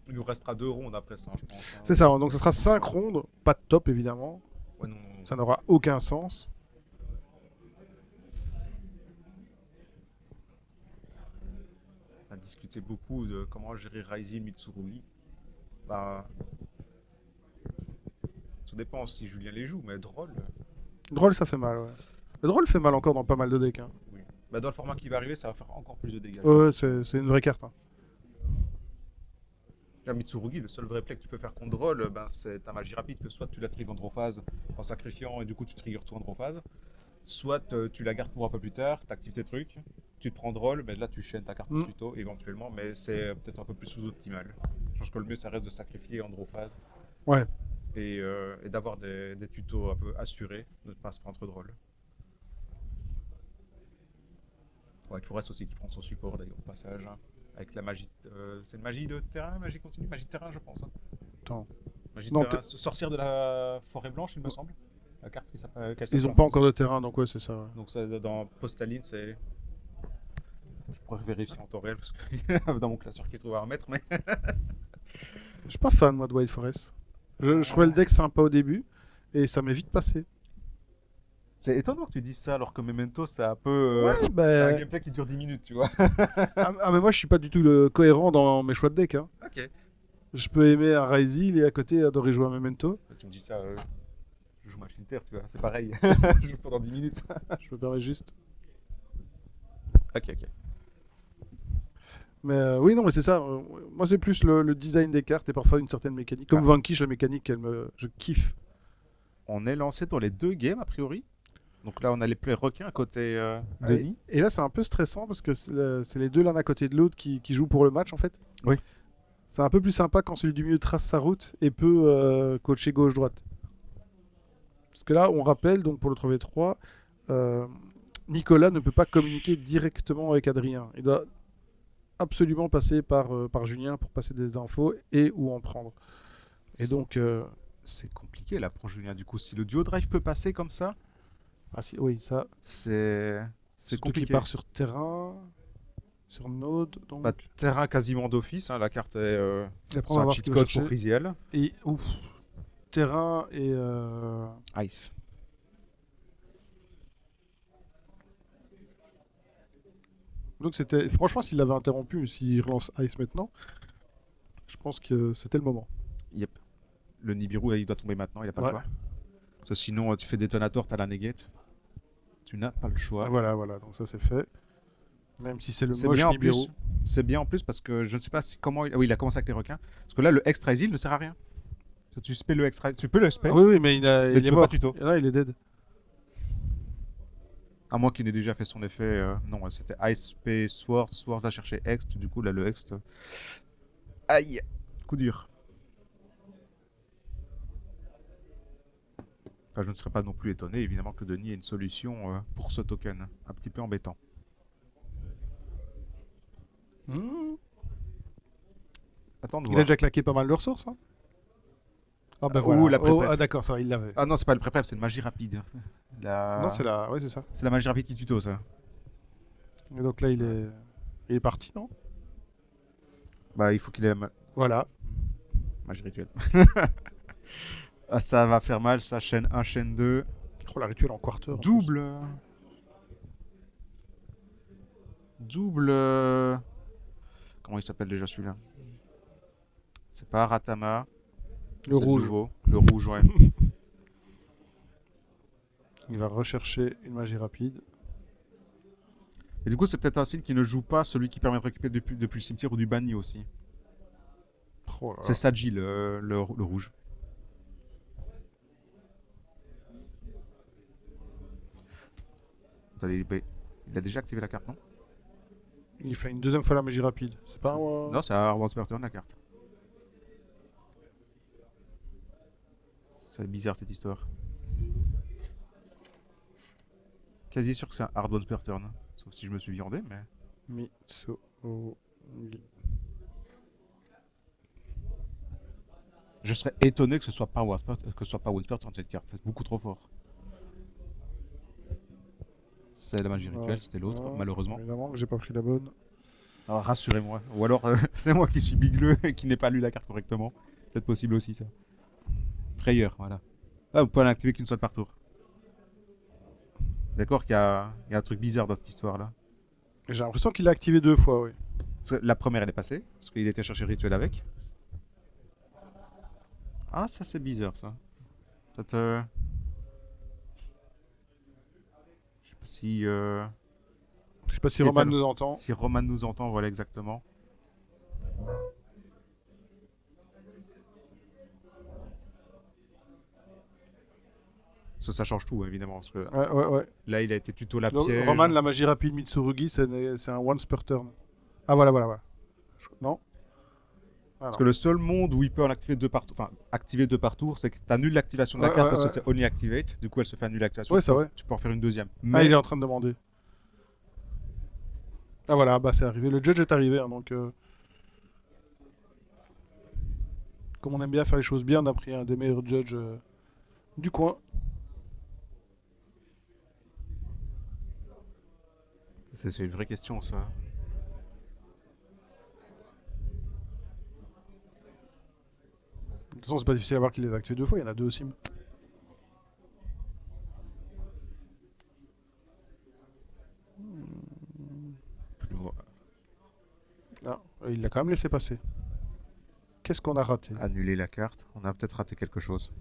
Il nous restera 2 rondes après ça, je pense. Hein. C'est ça, donc ça sera 5 rondes, pas de top évidemment. Ouais, non. Ça n'aura aucun sens. On a discuté beaucoup de comment gérer Ryzen Mitsurugi. Bah. Ça dépend si Julien les joue, mais Droll. Droll, ça fait mal, ouais. Le Droll fait mal encore dans pas mal de decks. Hein. Oui. Bah, dans le format qui va arriver, ça va faire encore plus de dégâts. Ouais, c'est une vraie carte. Hein. La Mitsurugi, le seul vrai play que tu peux faire contre Droll, c'est ta magie rapide, que soit tu la triggers Androphase en sacrifiant et du coup tu triggers tout Androphase, soit tu la gardes pour un peu plus tard, tu actives tes trucs, tu te prends Droll, mais là tu chaînes ta carte plus tôt éventuellement, mais c'est peut-être un peu plus sous-optimal. Je pense que le mieux ça reste de sacrifier Androphase. Ouais. Et d'avoir des tutos un peu assurés, de ne pas se prendre Droll. Ouais, il faut reste aussi qui prend son support d'ailleurs au passage. Hein. Avec la magie. C'est une magie de terrain, magie continue, magie de terrain, je pense. Hein. Attends. Magie de terrain, sorcière de la forêt blanche, il me semble. La carte qui s'appelle. Ils n'ont pas encore de terrain, donc ouais, c'est ça. Ouais. Donc ça, dans Postaline, c'est. Je pourrais vérifier en temps réel parce que dans mon classeur qui se trouve à 1 mètre, mais. Je suis pas fan moi de White Forest. Je trouvais le deck sympa au début et ça m'est vite passé. C'est étonnant que tu dises ça alors que Memento c'est un peu. Ouais, c'est un gameplay qui dure 10 minutes, tu vois. Mais moi je suis pas du tout cohérent dans mes choix de deck. Hein. Ok. Je peux aimer un Ryzil et à côté adorer jouer un Memento. Tu me dis ça, je joue Machine Terre, tu vois, c'est pareil. Je joue pendant 10 minutes. Je me permets juste. Ok. Mais oui, non, mais c'est ça. Moi c'est plus le design des cartes et parfois une certaine mécanique. Comme Vanquish, la mécanique, je kiffe. On est lancé dans les 2 games a priori. Donc là, on a les plays requins à côté Denis. Et là, c'est un peu stressant parce que c'est les deux l'un à côté de l'autre qui jouent pour le match en fait. Oui. C'est un peu plus sympa quand celui du milieu trace sa route et peut coacher gauche-droite. Parce que là, on rappelle, donc pour le 3v3, Nicolas ne peut pas communiquer directement avec Adrien. Il doit absolument passer par Julien pour passer des infos et ou en prendre. Et donc... C'est compliqué là pour Julien. Du coup, si le duo drive peut passer comme ça, oui, ça... c'est compliqué. Qui part sur terrain, sur node, donc... Bah, terrain quasiment d'office, hein, la carte est et après, c'est un cheat code pour Frisiel. Et terrain et... Ice. Donc c'était... Franchement, s'il l'avait interrompu, s'il relance Ice maintenant, je pense que c'était le moment. Yep. Le Nibiru, il doit tomber maintenant, il a pas le choix. Parce que sinon, tu fais détonator, t'as la negate. Tu n'as pas le choix. Voilà, donc ça c'est fait. Même si c'est le moche Nibiru. C'est bien en plus parce que je ne sais pas comment... Oui, il a commencé avec les requins. Parce que là, le extra exile ne sert à rien. Tu spé le extra... Tu peux le spé. Oui, mais il est mort. Pas tuto. Là, il est dead. À moins qu'il ait déjà fait son effet... Non, c'était Ice Spé Sword. Sword va chercher Ext. Du coup, là, le Ext... Aïe. Coup dur. Enfin, je ne serais pas non plus étonné, évidemment, que Denis ait une solution pour ce token. Un petit peu embêtant. Attends de voir. Il a déjà claqué pas mal de ressources, hein. Ah bah voilà. Ah d'accord, ça, il l'avait. Ah non, c'est pas le pré-prep, c'est le magie rapide. Non, c'est la... Ouais, c'est ça. C'est la magie rapide qui tuto, ça. Et donc là, il est parti, non? Bah, il faut qu'il ait... Voilà. Magie rituelle. Ah, ça va faire mal, ça. Chaîne 1, chaîne 2. Oh, la rituelle en quarter. Double. Double. Comment il s'appelle déjà celui-là? C'est pas Aratama. Le rouge. Le rouge, ouais. Il va rechercher une magie rapide. Et du coup, c'est peut-être un signe qui ne joue pas celui qui permet de récupérer depuis le cimetière ou du banni aussi. Oh là là. C'est Saji, le rouge. Il a déjà activé la carte, non? Il fait une deuxième fois la magie rapide. C'est pas un... Non, c'est à Hardware Turn la carte. C'est bizarre cette histoire. Quasi sûr que c'est un Hardware Turn. Sauf si je me suis viandé, mais... Mitsu... Je serais étonné que ce soit pas Whisper sur cette carte. C'est beaucoup trop fort. C'est la magie rituelle, c'était l'autre, malheureusement. Évidemment, j'ai pas pris la bonne. Alors rassurez-moi. Ou alors c'est moi qui suis bigleux et qui n'ai pas lu la carte correctement. C'est peut-être possible aussi ça. Prayer, voilà. Ah, vous pouvez l'activer qu'une seule par tour. D'accord qu'il y a un truc bizarre dans cette histoire-là. J'ai l'impression qu'il l'a activé 2 fois, oui. Parce que la première elle est passée, parce qu'il était chercher le rituel avec. Ah, ça c'est bizarre ça. Peut-être... Je sais pas si... Je sais pas si Roman nous entend. Si Roman nous entend, voilà exactement. Ça change tout, évidemment. Parce que ouais. Là, il a été tuto la piège. Roman, la magie rapide Mitsurugi, c'est un once per turn. Ah, voilà. Non. Parce que le seul monde où il peut en activer 2 par tour, enfin activer 2 par tour, c'est que tu annules l'activation de la carte parce que c'est only activate. Du coup, elle se fait annuler l'activation. Ouais, ça ouais. Tu peux en faire une deuxième. Mais... Ah, il est en train de demander. Ah voilà, bah c'est arrivé. Le judge est arrivé, hein, donc... Comme on aime bien faire les choses bien, on a pris un des meilleurs judges du coin. C'est une vraie question, ça. De toute façon, c'est pas difficile à voir qu'il les a activés 2 fois, il y en a 2 aussi. Ah, il l'a quand même laissé passer. Qu'est-ce qu'on a raté? Annuler la carte. On a peut-être raté quelque chose.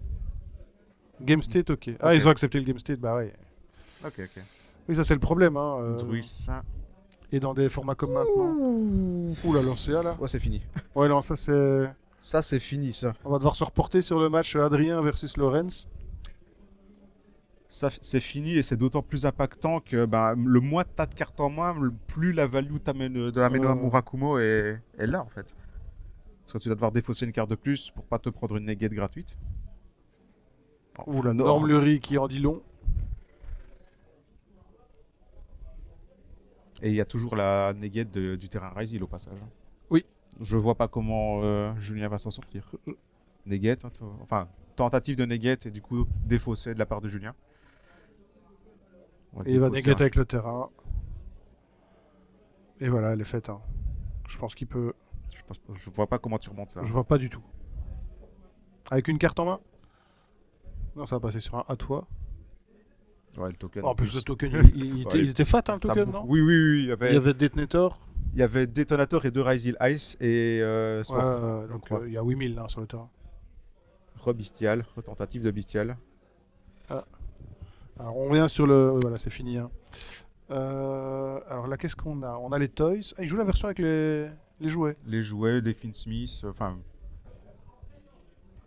Game state, ok. Ah, ils ont accepté le game state, bah ouais. Ok. Oui, ça c'est le problème. Hein, Druis. Et dans des formats comme maintenant. Ouh là, l'Orcea là. Ouais, c'est fini. Ouais, non, ça c'est... Ça, c'est fini, ça. On va devoir se reporter sur le match Adrien versus Lorenz. Ça, c'est fini et c'est d'autant plus impactant que le moins t'as de cartes en main, plus la value de Ameno Murakumo est là, en fait. Parce que tu dois devoir défausser une carte de plus pour pas te prendre une negate gratuite. Ouh, la norme Lurie qui en dit long. Et il y a toujours la negate du terrain Rise au passage. Oui. Je vois pas comment Julien va s'en sortir. Negate, hein, enfin, tentative de negate et du coup défaussé de la part de Julien. Et il va negate avec le terrain. Et voilà, elle est faite. Hein. Je pense qu'il peut. Je vois pas comment tu remontes ça. Je vois pas du tout. Avec une carte en main? Non, ça va passer sur un à toi. Ouais, le token. En plus, le token, il était fat, hein, le token, non? Oui. Il y avait Detonator. Il y avait Detonator et 2 Rise Ice et Sword. Donc il y a 8000 là, sur le terrain. Re-Bestial, retentative de Bestial. Ah. Alors on revient sur le... Voilà, c'est fini. Hein. Alors là, qu'est-ce qu'on a? On a les Toys. Ah, il joue la version avec les jouets. Les jouets, des Finn Smith, enfin...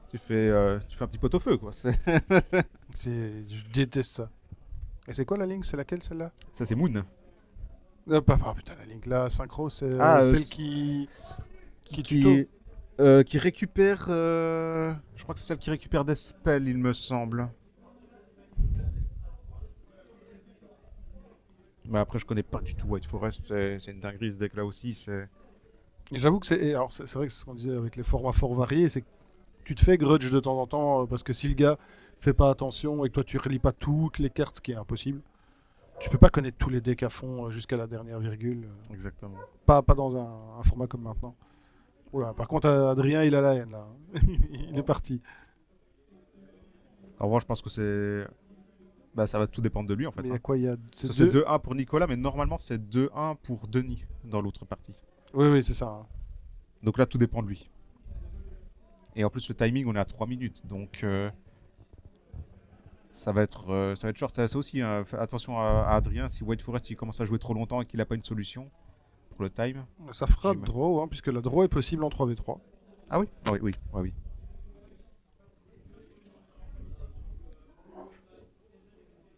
tu fais un petit pot-au-feu, quoi. Je déteste ça. Et c'est quoi la Link? C'est laquelle, celle-là? Ça, c'est Moon. Putain, la Link, la synchro, c'est celle qui récupère... je crois que c'est celle qui récupère des spells, il me semble. Mais après, je connais pas du tout White Forest, c'est une dinguerie ce deck-là aussi. Et j'avoue que c'est vrai que c'est ce qu'on disait avec les formats fort variés, c'est que tu te fais grudge de temps en temps parce que si le gars fait pas attention et que toi tu relis pas toutes les cartes, ce qui est impossible, tu peux pas connaître tous les decks à fond jusqu'à la dernière virgule. Exactement. Pas dans un format comme maintenant. Oula, par contre, Adrien, il a la haine là. Il est parti. En revanche, je pense que c'est... Bah, ça va tout dépendre de lui en fait. Mais il y a quoi? C'est 2-1 pour Nicolas, mais normalement c'est 2-1 pour Denis dans l'autre partie. Oui, c'est ça. Hein. Donc là, tout dépend de lui. Et en plus, le timing, on est à 3 minutes. Donc ça va être short. C'est aussi, hein, attention à Adrien, si White Forest il commence à jouer trop longtemps et qu'il n'a pas une solution pour le time. Ça fera draw, hein, puisque la draw est possible en 3v3. Ah oui. Oui.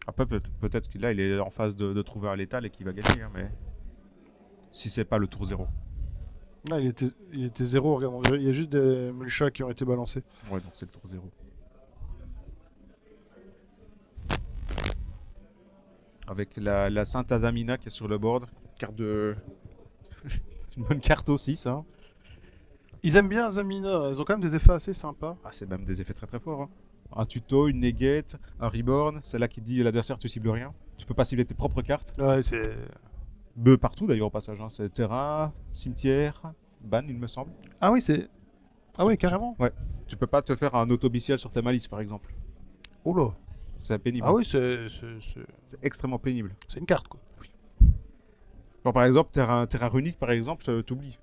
Après, peut-être qu'il là, il est en phase de trouver un létal et qu'il va gagner, hein, mais si c'est pas le tour 0. Là, il était 0, regarde, il y a juste des mulchas qui ont été balancés. Ouais, donc c'est le tour 0. Avec la Sainte Azamina qui est sur le board. Carte de... une bonne carte aussi, ça. Ils aiment bien Azamina, ils ont quand même des effets assez sympas. Ah, c'est même des effets très très forts. Hein. Un tuto, une negate, un reborn, c'est là qui dit à l'adversaire tu cibles rien. Tu peux pas cibler tes propres cartes. Ouais, c'est... Partout d'ailleurs au passage. Hein. C'est terrain, cimetière, ban il me semble. Ah oui, c'est... Ah oui, carrément. Ouais. Tu peux pas te faire un auto-bestial sur tes malices par exemple. Oh là. C'est pénible. Ah oui, c'est extrêmement pénible. C'est une carte quoi. Oui. Bon, par exemple, terrain runique par exemple, t'oublies.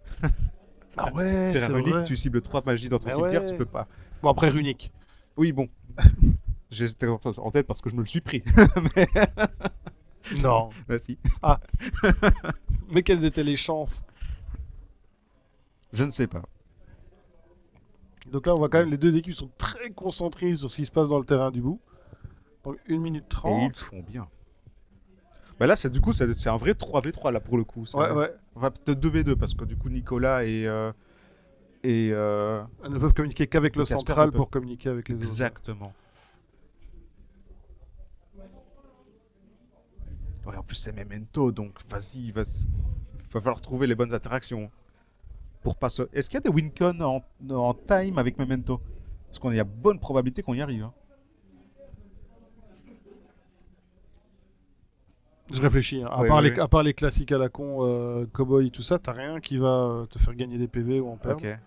Ah ouais, terrain runique, vrai. Tu cibles 3 magies dans ton cimetière, tu peux pas. Bon, après runique. Oui, bon. J'étais en tête parce que je me le suis pris. Mais... Non. Bah si. Ah. Mais quelles étaient les chances? Je ne sais pas. Donc là, on voit quand même les deux équipes sont très concentrées sur ce qui se passe dans le terrain du bout. Donc 1 minute 30. Et ils font bien. Bah là, c'est un vrai 3v3 là pour le coup. Ouais. Enfin, peut-être 2v2 parce que du coup, Nicolas elles ne peuvent communiquer qu'avec le central pour communiquer avec les autres. Exactement. Ouais, en plus c'est Memento, donc vas-y, va falloir trouver les bonnes interactions. Pour pas se... Est-ce qu'il y a des win-con en time avec Memento? Parce qu'il y a bonne probabilité qu'on y arrive. Hein. Je réfléchis. Hein. À part les classiques à la con, Cowboy, tout ça, t'as rien qui va te faire gagner des PV ou en perdre. Ok.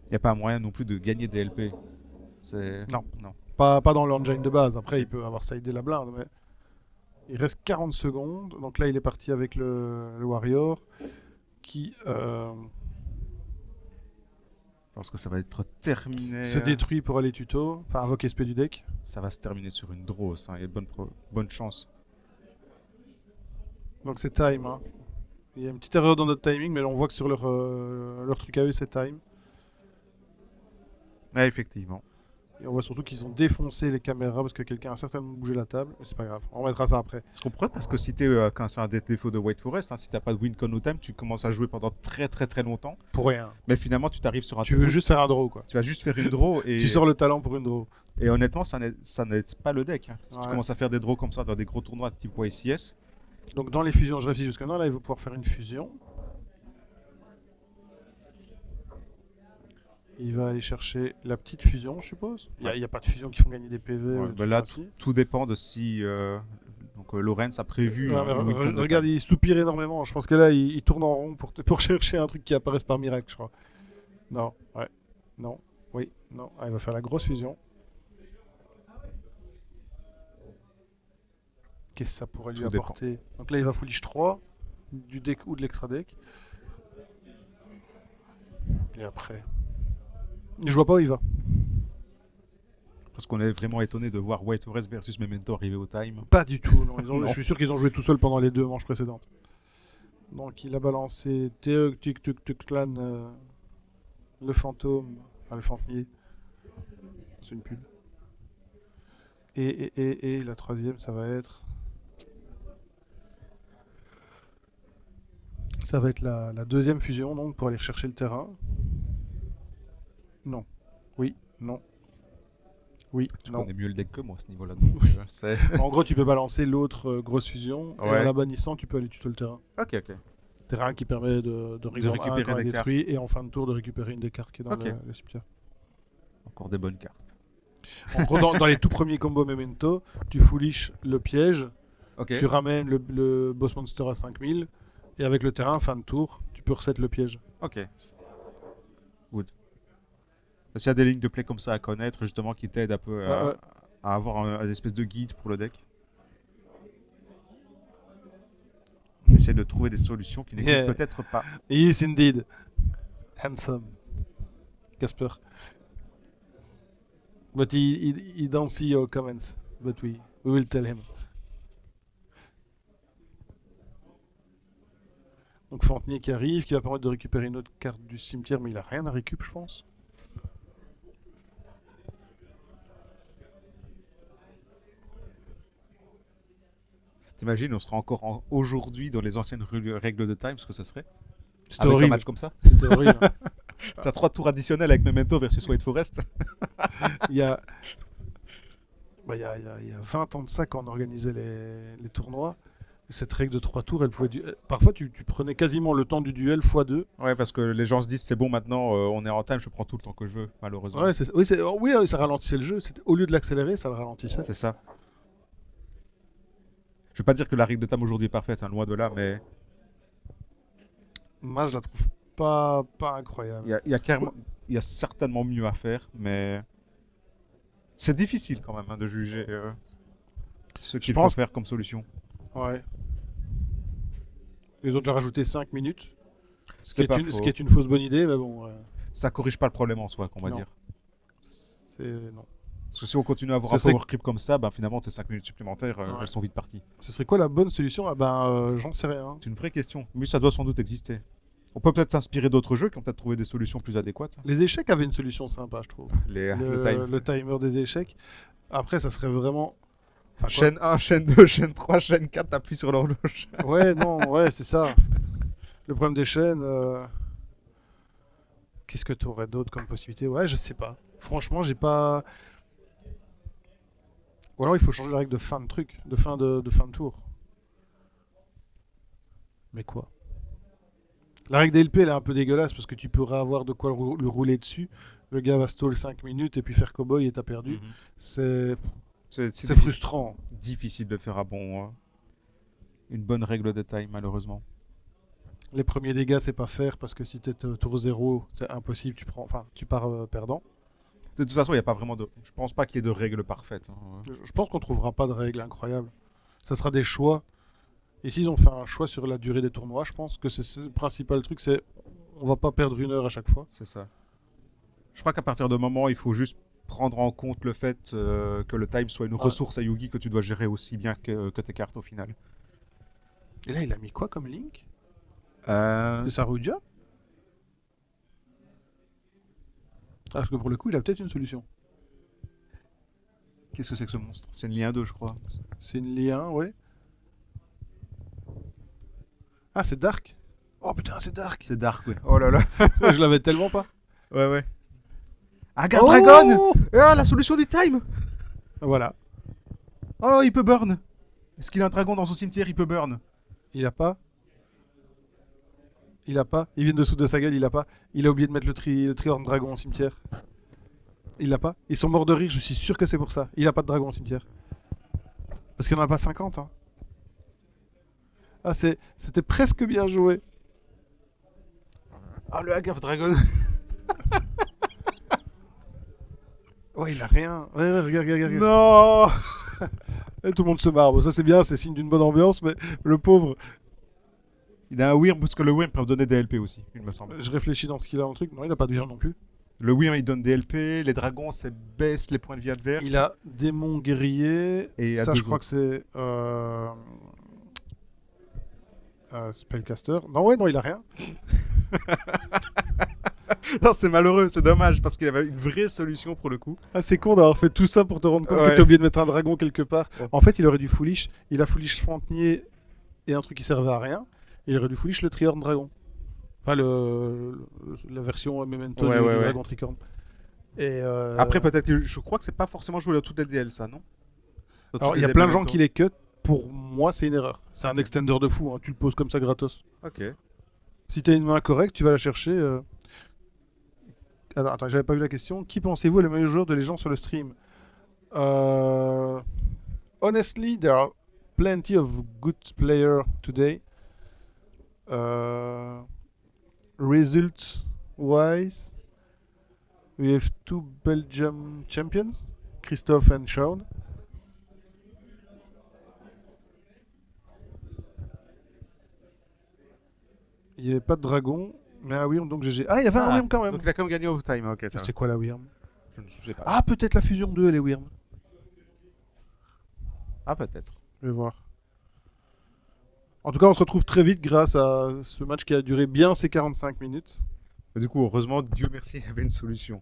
Il n'y a pas moyen non plus de gagner des LP. Non. Pas dans l'engine de base. Après, il peut avoir sidé la blinde. Mais... Il reste 40 secondes. Donc là, il est parti avec le Warrior qui... Je pense que ça va être terminé. Se détruit pour aller tuto. Enfin, invoque SP du deck. Ça va se terminer sur une draw. Il y a bonne chance. Donc c'est time. Hein. Il y a une petite erreur dans notre timing, mais on voit que sur leur truc à eux, c'est time. Ouais, effectivement. Et on voit surtout qu'ils ont défoncé les caméras parce que quelqu'un a certainement bougé la table. Mais c'est pas grave, on remettra ça après. Je comprends parce que si quand c'est un des défauts de White Forest, hein, si t'as pas de win-con au time, tu commences à jouer pendant très très très longtemps. Pour rien. Mais finalement, tu t'arrives sur un. Tu veux juste faire un draw quoi. Tu vas juste faire une draw et. Tu sors le talent pour une draw. Et honnêtement, ça n'aide pas le deck. Hein. Si ouais. tu commences à faire des draws comme ça dans des gros tournois type YCS, Donc dans les fusions, je réfléchis jusqu'à maintenant, là il va pouvoir faire une fusion. Il va aller chercher la petite fusion, je suppose. Il n'y a pas de fusion qui font gagner des PV. Ouais, bah là, tout dépend de si Lorenz a prévu. Regarde, il soupire énormément. Je pense que là, il tourne en rond pour chercher un truc qui apparaisse par miracle, je crois. Non, ouais. Non, oui, non. Ah, il va faire la grosse fusion. Qu'est-ce que ça pourrait lui apporter? Donc là, il va foolish 3 du deck ou de l'extra deck. Et après. Je vois pas où il va. Parce qu'on est vraiment étonné de voir White Forest versus Memento arriver au time. Pas du tout. Non. Non. Je suis sûr qu'ils ont joué tout seuls pendant les 2 manches précédentes. Donc il a balancé Teog, Tuk Tuk Tuk Clan, le fantôme, enfin le fantenier. C'est une pub. Et la troisième, ça va être. Ça va être la deuxième fusion, donc, pour aller chercher le terrain. Non. Oui, non. Oui, tu non. connais mieux le deck que moi à ce niveau-là. En gros, tu peux balancer l'autre grosse fusion, et en la bannissant, tu peux aller tuto le terrain. Ok. Terrain qui permet de récupérer des détruit et en fin de tour de récupérer une des cartes qui est dans le cimetière. Encore des bonnes cartes. En gros, dans les tout premiers combos Memento, tu foolish le piège, tu ramènes le boss monster à 5000, et avec le terrain, fin de tour, tu peux reset le piège. Ok. Good. Parce qu'il y a des lignes de play comme ça à connaître, justement, qui t'aident un peu à avoir une espèce de guide pour le deck. Essayer de trouver des solutions qui n'existent peut-être pas. Yes, indeed. Handsome. Casper. But he don't see your comments. But we will tell him. Donc Fantenier qui arrive, qui va permettre de récupérer une autre carte du cimetière, mais il a rien à récup, je pense. T'imagines, on sera encore aujourd'hui dans les anciennes règles de time, ce que ça serait? C'était horrible. Un match comme ça. C'était horrible. T'as 3 tours additionnels avec Memento versus White Forest. Il y a 20 ans de ça, quand on organisait les tournois, cette règle de 3 tours, elle pouvait parfois tu prenais quasiment le temps du duel x2. Ouais, parce que les gens se disent c'est bon maintenant, on est en time, je prends tout le temps que je veux, malheureusement. Ouais, oui, ça ralentissait le jeu. Au lieu de l'accélérer, ça le ralentissait. C'est ça. Je veux pas dire que la règle de time aujourd'hui est parfaite, loin de là, mais moi je la trouve pas incroyable. Il y a certainement mieux à faire, mais c'est difficile quand même de juger ce qu'il faut faire comme solution. Ouais. Les autres ont rajouté 5 minutes, ce qui est une fausse bonne idée, mais bon. Ça corrige pas le problème en soi, qu'on va dire. Non. Parce que si on continue à avoir un power creep comme ça, finalement, tes 5 minutes supplémentaires, elles sont vite parties. Ce serait quoi la bonne solution? J'en sais rien. C'est une vraie question. Mais ça doit sans doute exister. On peut peut-être s'inspirer d'autres jeux qui ont peut-être trouvé des solutions plus adéquates. Les échecs avaient une solution sympa, je trouve. Le timer des échecs. Après, ça serait vraiment... chaîne 1, chaîne 2, chaîne 3, chaîne 4, t'appuies sur l'horloge. Ouais, c'est ça. Le problème des chaînes... Qu'est-ce que tu aurais d'autre comme possibilité? Ouais, je sais pas. Franchement, j'ai pas... Ou alors il faut changer la règle de fin de truc, de fin de tour. Mais quoi? La règle DLP elle est un peu dégueulasse parce que tu pourrais avoir de quoi le rouler dessus. Le gars va stall 5 minutes et puis faire cowboy et t'as perdu. C'est frustrant. Difficile de faire une bonne règle de time, malheureusement. Les premiers dégâts, c'est pas faire parce que si t'es tour 0, c'est impossible, tu pars perdant. De toute façon, il n'y a pas vraiment de... Je pense pas qu'il y ait de règles parfaites. Je pense qu'on trouvera pas de règles incroyables. Ça sera des choix. Et s'ils ont fait un choix sur la durée des tournois, je pense que c'est le principal truc, c'est on va pas perdre 1 heure à chaque fois. C'est ça. Je crois qu'à partir de moment, il faut juste prendre en compte le fait que le time soit une ressource à Yugi que tu dois gérer aussi bien que tes cartes au final. Et là, il a mis quoi comme link de Saruja? Parce que pour le coup, il a peut-être une solution. Qu'est-ce que c'est que ce monstre? C'est une lien 2, je crois. C'est une lien, ouais. Ah, c'est Dark. Oh putain, c'est Dark. C'est Dark, oui. Oh là là. Je l'avais tellement pas. Ouais. Agar Dragon. La solution du time. Voilà. Oh, il peut burn. Est-ce qu'il a un dragon dans son cimetière? Il peut burn. Il a pas. Il a pas. Il vient dessous de sa gueule, il a pas. Il a oublié de mettre le Triorn Dragon au cimetière. Il l'a pas. Ils sont morts de rire, je suis sûr que c'est pour ça. Il a pas de dragon au cimetière. Parce qu'il n'y en a pas 50. Hein. Ah, c'était presque bien joué. Ah, le Hag of Dragon. Ouais, il a rien. Ouais, regarde. Non. Et tout le monde se marre. Bon, ça c'est bien, c'est signe d'une bonne ambiance, mais le pauvre. Il a un Wyrm parce que le Wyrm peut donner des LP aussi, il me semble. Je réfléchis dans ce qu'il a dans le truc. Non, il n'a pas de Wyrm non plus. Le Wyrm il donne des LP, les dragons ça baisse les points de vie adverses. Il a démon guerrier. Et ça, je crois que c'est. Spellcaster. Non, il a rien. Non, c'est malheureux, c'est dommage parce qu'il avait une vraie solution pour le coup. Ah, c'est con d'avoir fait tout ça pour te rendre compte que t'as oublié de mettre un dragon quelque part. Ouais. En fait, il aurait dû foolish. Il a foolish Fantinier et un truc qui servait à rien. Il aurait dû foolish le Triorn Dragon. Enfin, la version Memento du Dragon Tricorn. Et après, peut-être que je crois que c'est pas forcément joué dans toutes les DL, ça, non? Alors, il y a plein de gens qui les cut. Pour moi, c'est une erreur. C'est un extender de fou. Hein. Tu le poses comme ça gratos. Ok. Si t'as une main correcte, tu vas la chercher. Attends, j'avais pas vu la question. Qui pensez-vous est le meilleur joueur de Légion sur le stream? Honestly, there are plenty of good players today. Result-wise, we have two Belgium champions, Christophe and Sean. Il n'y avait pas de dragon, mais un Wyrm, donc GG. Ah, il y avait un Wyrm quand même. Donc il a quand même gagné Overtime, ok. C'est quoi la Wyrm? Je ne sais pas. Ah, peut-être la fusion 2, les Wyrm. Ah, peut-être. Je vais voir. En tout cas, on se retrouve très vite grâce à ce match qui a duré bien ces 45 minutes. Du coup, heureusement, Dieu merci, il y avait une solution.